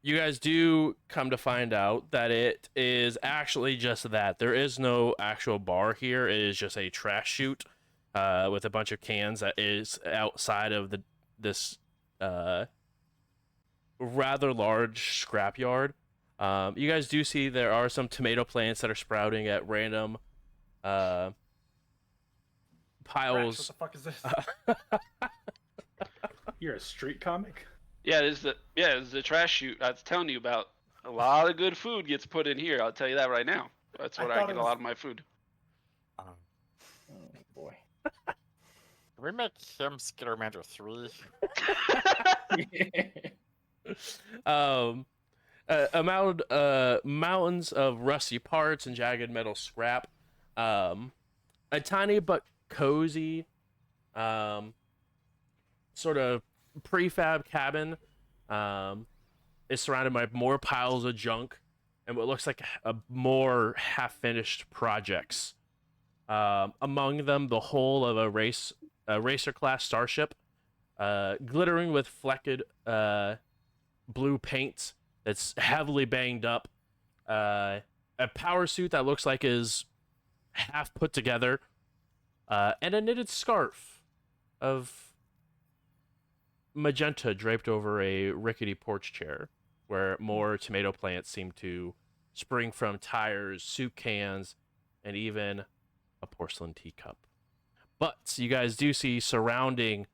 you guys do come to find out that it is actually just that. There is no actual bar here. It is just a trash chute with a bunch of cans that is outside of this rather large scrapyard. You guys do see there are some tomato plants that are sprouting at random
Rash,
piles.
what the fuck is this?
You're a street comic?
Yeah, this is the trash chute I was telling you about. A lot of good food gets put in here. I'll tell you that right now. That's
I
where I
thought
get
it
a lot
was-
of my food.
Oh boy.
Can we make him Skittermander 3?
Mountains of rusty parts and jagged metal scrap. A tiny but cozy, sort of prefab cabin, is surrounded by more piles of junk and what looks like a more half-finished projects. Among them, the hull of a racer-class starship, glittering with flecked blue paint that's heavily banged up. A power suit that looks like is half put together, and a knitted scarf of magenta draped over a rickety porch chair, where more tomato plants seem to spring from tires, soup cans, and even a porcelain teacup. But you guys do see surrounding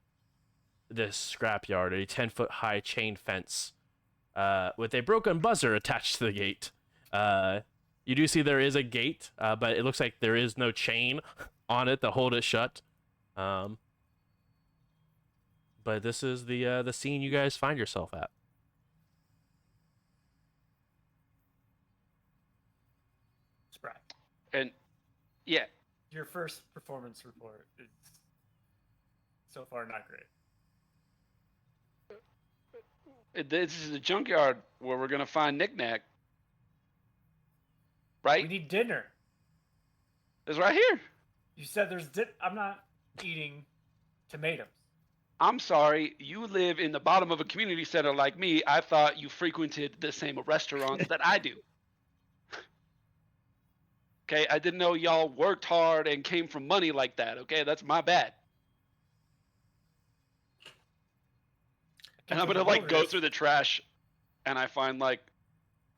this scrapyard a 10-foot high chain fence with a broken buzzer attached to the gate. You do see there is a gate, but it looks like there is no chain on it to hold it shut. But this is the scene you guys find yourself at.
Spry.
And yeah,
Your first performance report is so far not great.
this is the junkyard where we're gonna find Knick-Knack. Right?
We need dinner.
It's right here.
You said there's I'm not eating tomatoes.
I'm sorry, you live in the bottom of a community center like me. I thought you frequented the same restaurants that I do. Okay, I didn't know y'all worked hard and came from money like that. Okay, that's my bad. And I'm gonna like go through the trash, and I find like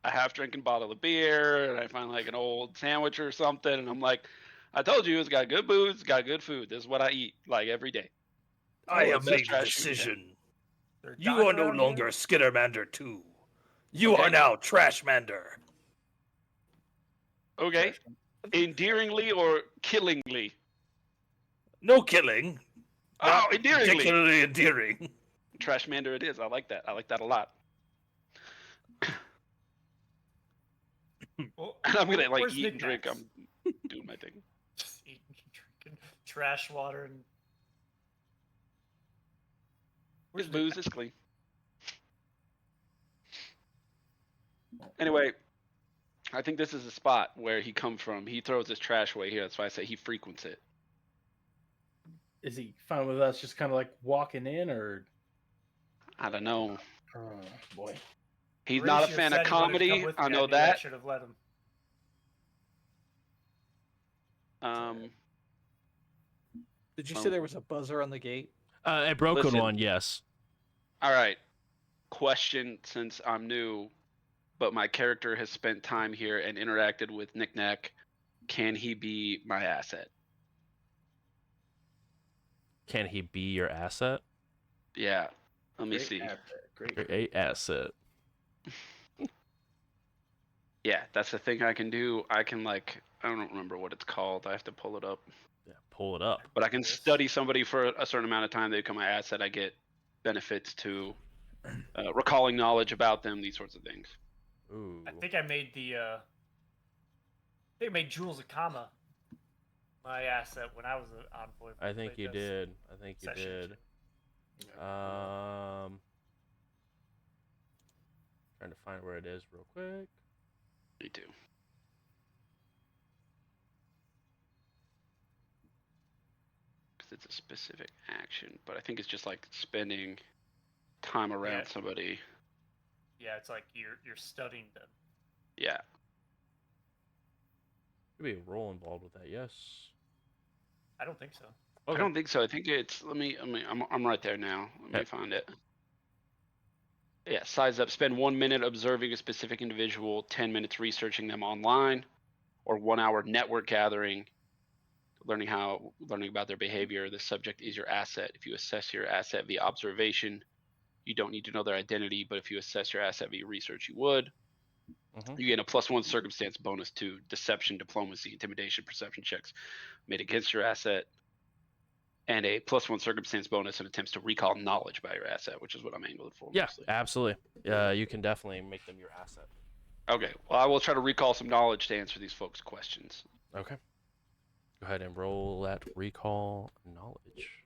a half-drinking bottle of beer, and I find like an old sandwich or something, and I'm like, I told you, it's got good booze, it's got good food. This is what I eat like every day.
I
Oh,
have
it's just
made the
trash chute, yeah.
decision.
There
You
dogs
are no
around here?
longer Skittermander 2. You
Okay.
are now Trashmander.
Okay, endearingly or killingly?
No killing.
Oh, endearingly.
Particularly endearing.
Trashmander it is. I like that. I like that a lot.
Well,
And I'm gonna like
where's
eat and drink.
knickknacks?
I'm doing my thing.
Just eating and drinking trash water and.
It's booze. It's clean. Anyway, I think this is the spot where he comes from. He throws his trash away here. That's why I say he frequents it.
Is he fine with us just kind of like walking in, or?
I don't know.
Oh boy.
He's not a
Horatio
fan
said
of
he wanted to come
comedy.
with
I
me.
know
knew I
that.
should have let him.
Did you say there was a buzzer on the gate?
A broken
Listen.
one, yes.
All right. question since I'm new, but my character has spent time here and interacted with Knick-Knack. Can he be my asset?
Can he be your asset?
Yeah. Let me
Great
see.
asset, great.
You're a asset.
Yeah, that's the thing I can do. I can like, I don't remember what it's called. I have to pull it up.
Yeah, pull it up.
But I can
Yes.
study somebody for a certain amount of time. They become my asset. I get benefits to recalling knowledge about them, these sorts of things.
Ooh.
I think I made Jules Akama my asset when I was an envoy.
I think you did. I think you did. Trying to find where it is real quick.
Me too. Because it's a specific action, but I think it's just like spending time around somebody.
Yeah, it's like you're studying them.
Yeah.
Could be a role involved with that. Yes.
I don't think so.
Okay.
I don't think so. I think it's. I'm right there now. Let me
Okay.
find it. Yeah, size up. Spend 1 minute observing a specific individual, 10 minutes researching them online, or 1 hour network gathering, learning about their behavior. The subject is your asset. If you assess your asset via observation, you don't need to know their identity, but if you assess your asset via research, you would.
Mhm.
You gain a +1 circumstance bonus to deception, diplomacy, intimidation, perception checks made against your asset, and a +1 circumstance bonus in attempts to recall knowledge by your asset, which is what I'm aiming for
Yeah,
mostly.
absolutely. You can definitely make them your asset.
Okay, well, I will try to recall some knowledge to answer these folks' questions.
Okay. Go ahead and roll that recall knowledge.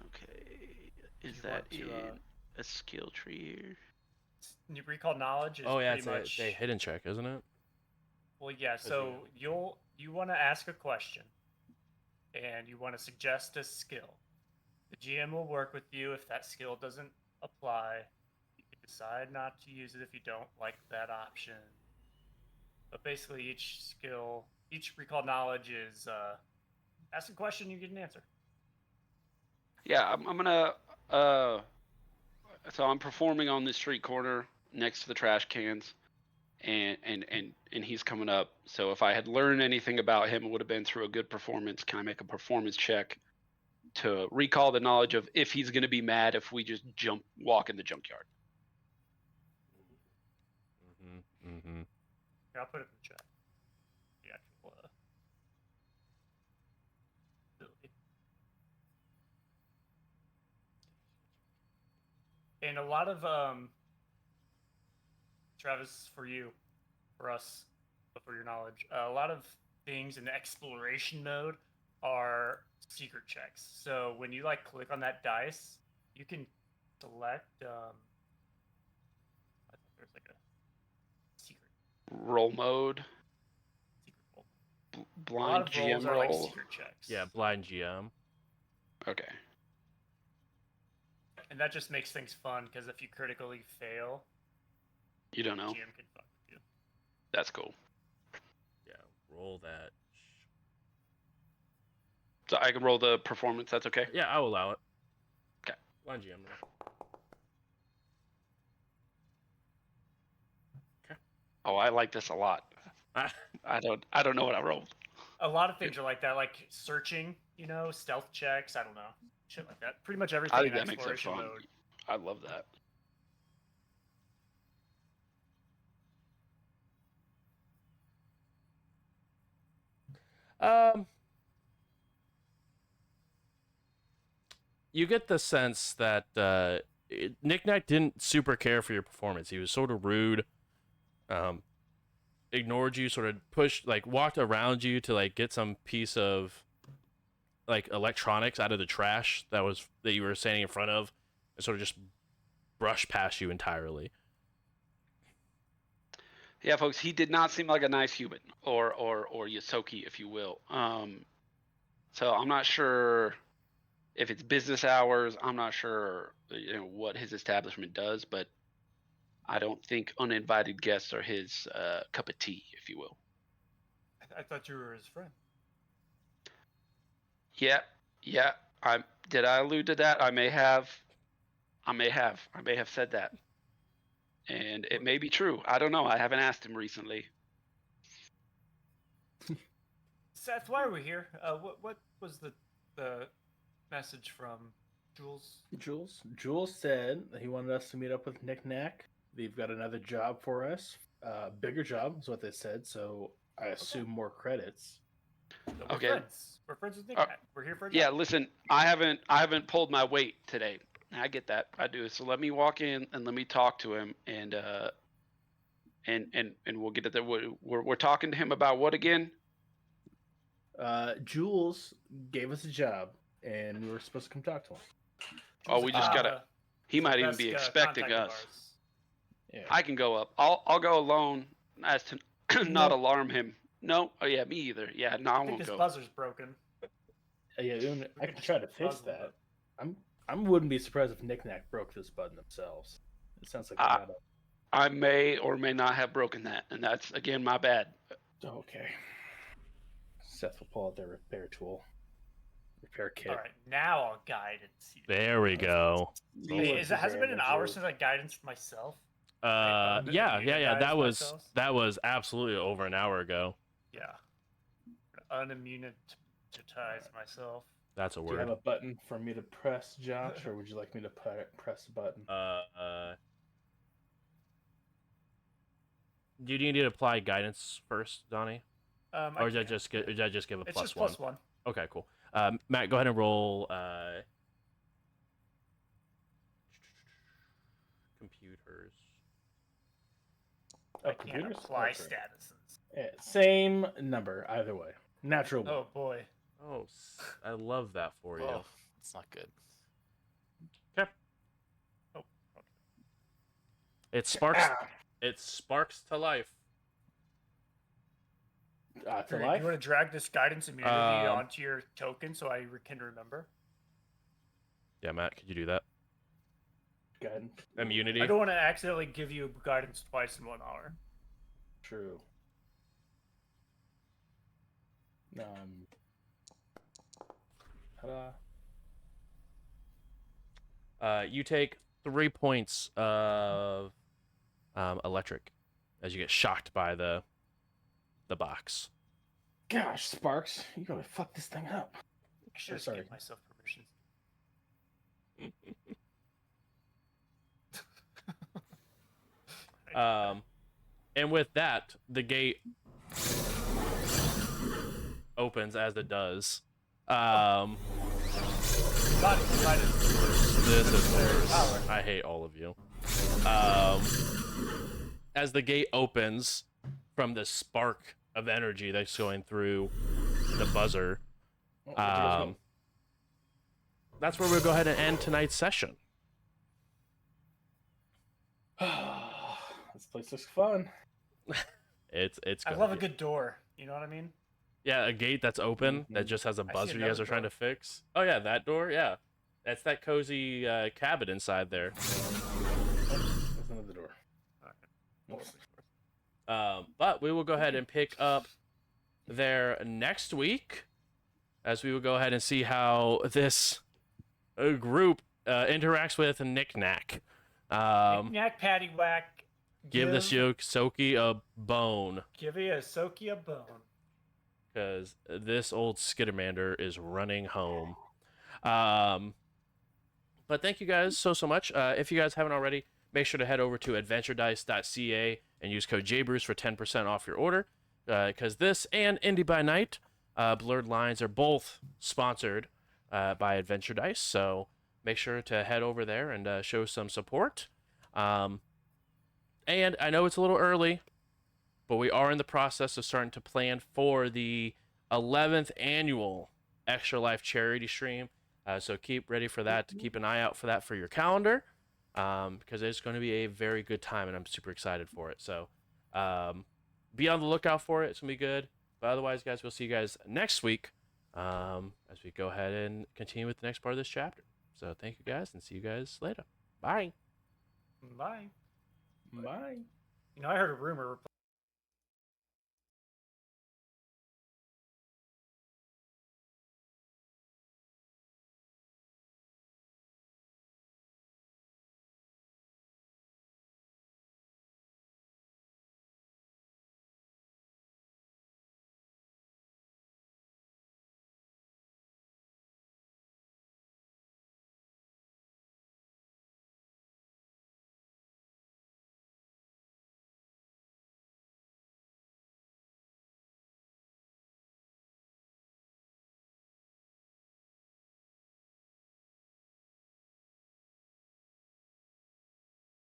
Okay,
Do
is
you
that
want to,
in a skill tree here?
You recall knowledge is
Oh yeah,
pretty much
it's a hidden check, isn't it?
Well, yeah. So you want to ask a question, and you want to suggest a skill. The GM will work with you if that skill doesn't apply. You can decide not to use it if you don't like that option. But basically, each recall knowledge is ask a question, you get an answer.
Yeah, I'm gonna. So I'm performing on this street corner next to the trash cans, and he's coming up. So if I had learned anything about him, it would have been through a good performance. Can I make a performance check to recall the knowledge of if he's gonna be mad if we just walk in the junkyard?
Mm-hmm.
Here, I'll put it in the chat. The actual ability. And a lot of Travis, for us, but for your knowledge, a lot of things in the exploration mode are secret checks. So when you like click on that dice, you can select. I thought there's like a secret
Roll mode,
roll. A lot
blind
of rolls
GM
are like
roll.
secret checks.
Yeah, blind GM.
Okay.
And that just makes things fun because if you critically fail,
You don't know.
GM can fuck with you.
That's cool.
Yeah, roll that.
So I can roll the performance. That's okay.
Yeah, I'll allow it.
Okay.
Blind GM. Okay.
Oh, I like this a lot. I don't know what I rolled.
A lot of things are like that, like searching, stealth checks. I don't know, shit like that. Pretty much everything
I think
in
that makes it
exploration
fun.
mode.
I love that.
You get the sense that Knick-Knack didn't super care for your performance. He was sort of rude, ignored you, sort of pushed, like walked around you to like get some piece of like electronics out of the trash that you were standing in front of, and sort of just brushed past you entirely.
Yeah, folks, he did not seem like a nice human, or Yosoki, if you will. So I'm not sure if it's business hours. I'm not sure, what his establishment does, but I don't think uninvited guests are his cup of tea, if you will.
I thought you were his friend.
Yeah. Did I allude to that? I may have. I may have said that, and it may be true. I don't know. I haven't asked him recently.
Seth, why are we here? What was the message from Jules?
Jules said that he wanted us to meet up with Nick Knack. They've got another job for us. Bigger job is what they said, so I assume more credits.
So we're
Okay.
friends. We're friends with Nick. Knack. We're here for a job.
Yeah, listen, I haven't pulled my weight today. I get that. I do. So let me walk in and let me talk to him, and we'll get it there. We're talking to him about what again?
Jules gave us a job, and we were supposed to come talk to him.
Oh, we just gotta. He might even
Best,
be expecting
contact of
us.
ours.
Yeah.
I can go up. I'll go alone as to not alarm him. No. Oh yeah, me either. Yeah, no, I
I think
won't
this
go.
buzzer's broken.
Yeah, I
could
can try to
just
fix
buzz a little
that. I wouldn't be surprised if Nick Knack broke this button themselves. It sounds like they got a...
I may or may not have broken that, and that's again my bad.
Okay. Seth will pull out their repair tool. Repair kit.
All right, now I'll guidance you.
There we go.
Hey, has it been an hour since I guidanced myself?
Yeah.
Unimmunitized myself?
That was absolutely over an hour ago.
Yeah. Unimmunitize myself.
That's a
Do you have
word.
a button for me to press, Josh, or would you like me to press a button?
Do you need to apply guidance first, Donnie? Or did I just give a
It's
plus
just
one?
plus one.
Okay, cool. Matt, go ahead and roll computers.
Oh,
I can't
computers?
apply
Okay.
statuses.
Yeah, same number, either way. Natural one.
Oh boy.
Oh, I love that for you.
Oh, it's not good.
Okay.
Oh.
It sparks. It sparks to life.
To
Do you
life?
want to drag this guidance immunity onto your token so I can remember?
Yeah, Matt, could you do that?
Guidance.
Immunity.
I don't want to accidentally give you guidance twice in 1 hour.
True.
You take 3 points of electric as you get shocked by the box.
Gosh, Sparks, you gotta fuck this thing up.
I should
sorry.
give myself permission.
And with that, the gate opens as it does.
Got it.
This is worse. I hate all of you. As the gate opens from the spark of energy that's going through the buzzer, that's where we'll go ahead and end tonight's session.
This place looks fun.
It's.
I love a good door. You know what I mean?
Yeah, a gate that's open that just has a
I see
buzzer you guys
another
are trying
door.
to fix. Oh yeah, that door. Yeah, that's that cozy cabin inside there.
There's another door.
But we will go ahead and pick up there next week, as we will go ahead and see how this group interacts with Nick Knack.
Knick-knack, paddywhack.
Give this Soki a bone,
Give you a Soki a bone.
because this old Skittermander is running home. But thank you guys so much. If you guys haven't already, make sure to head over to adventuredice.ca and use code JBruce for 10% off your order. Because this and Indie by Night, Blurred Lines, are both sponsored by Adventure Dice. So make sure to head over there and show some support. And I know it's a little early, but we are in the process of starting to plan for the 11th annual Extra Life charity stream. So keep ready for that. Keep an eye out for that for your calendar, because it's going to be a very good time, and I'm super excited for it. So be on the lookout for it. It's going to be good. But otherwise, guys, we'll see you guys next week as we go ahead and continue with the next part of this chapter. So thank you guys, and see you guys later. Bye.
Bye.
Bye.
You know, I heard a rumor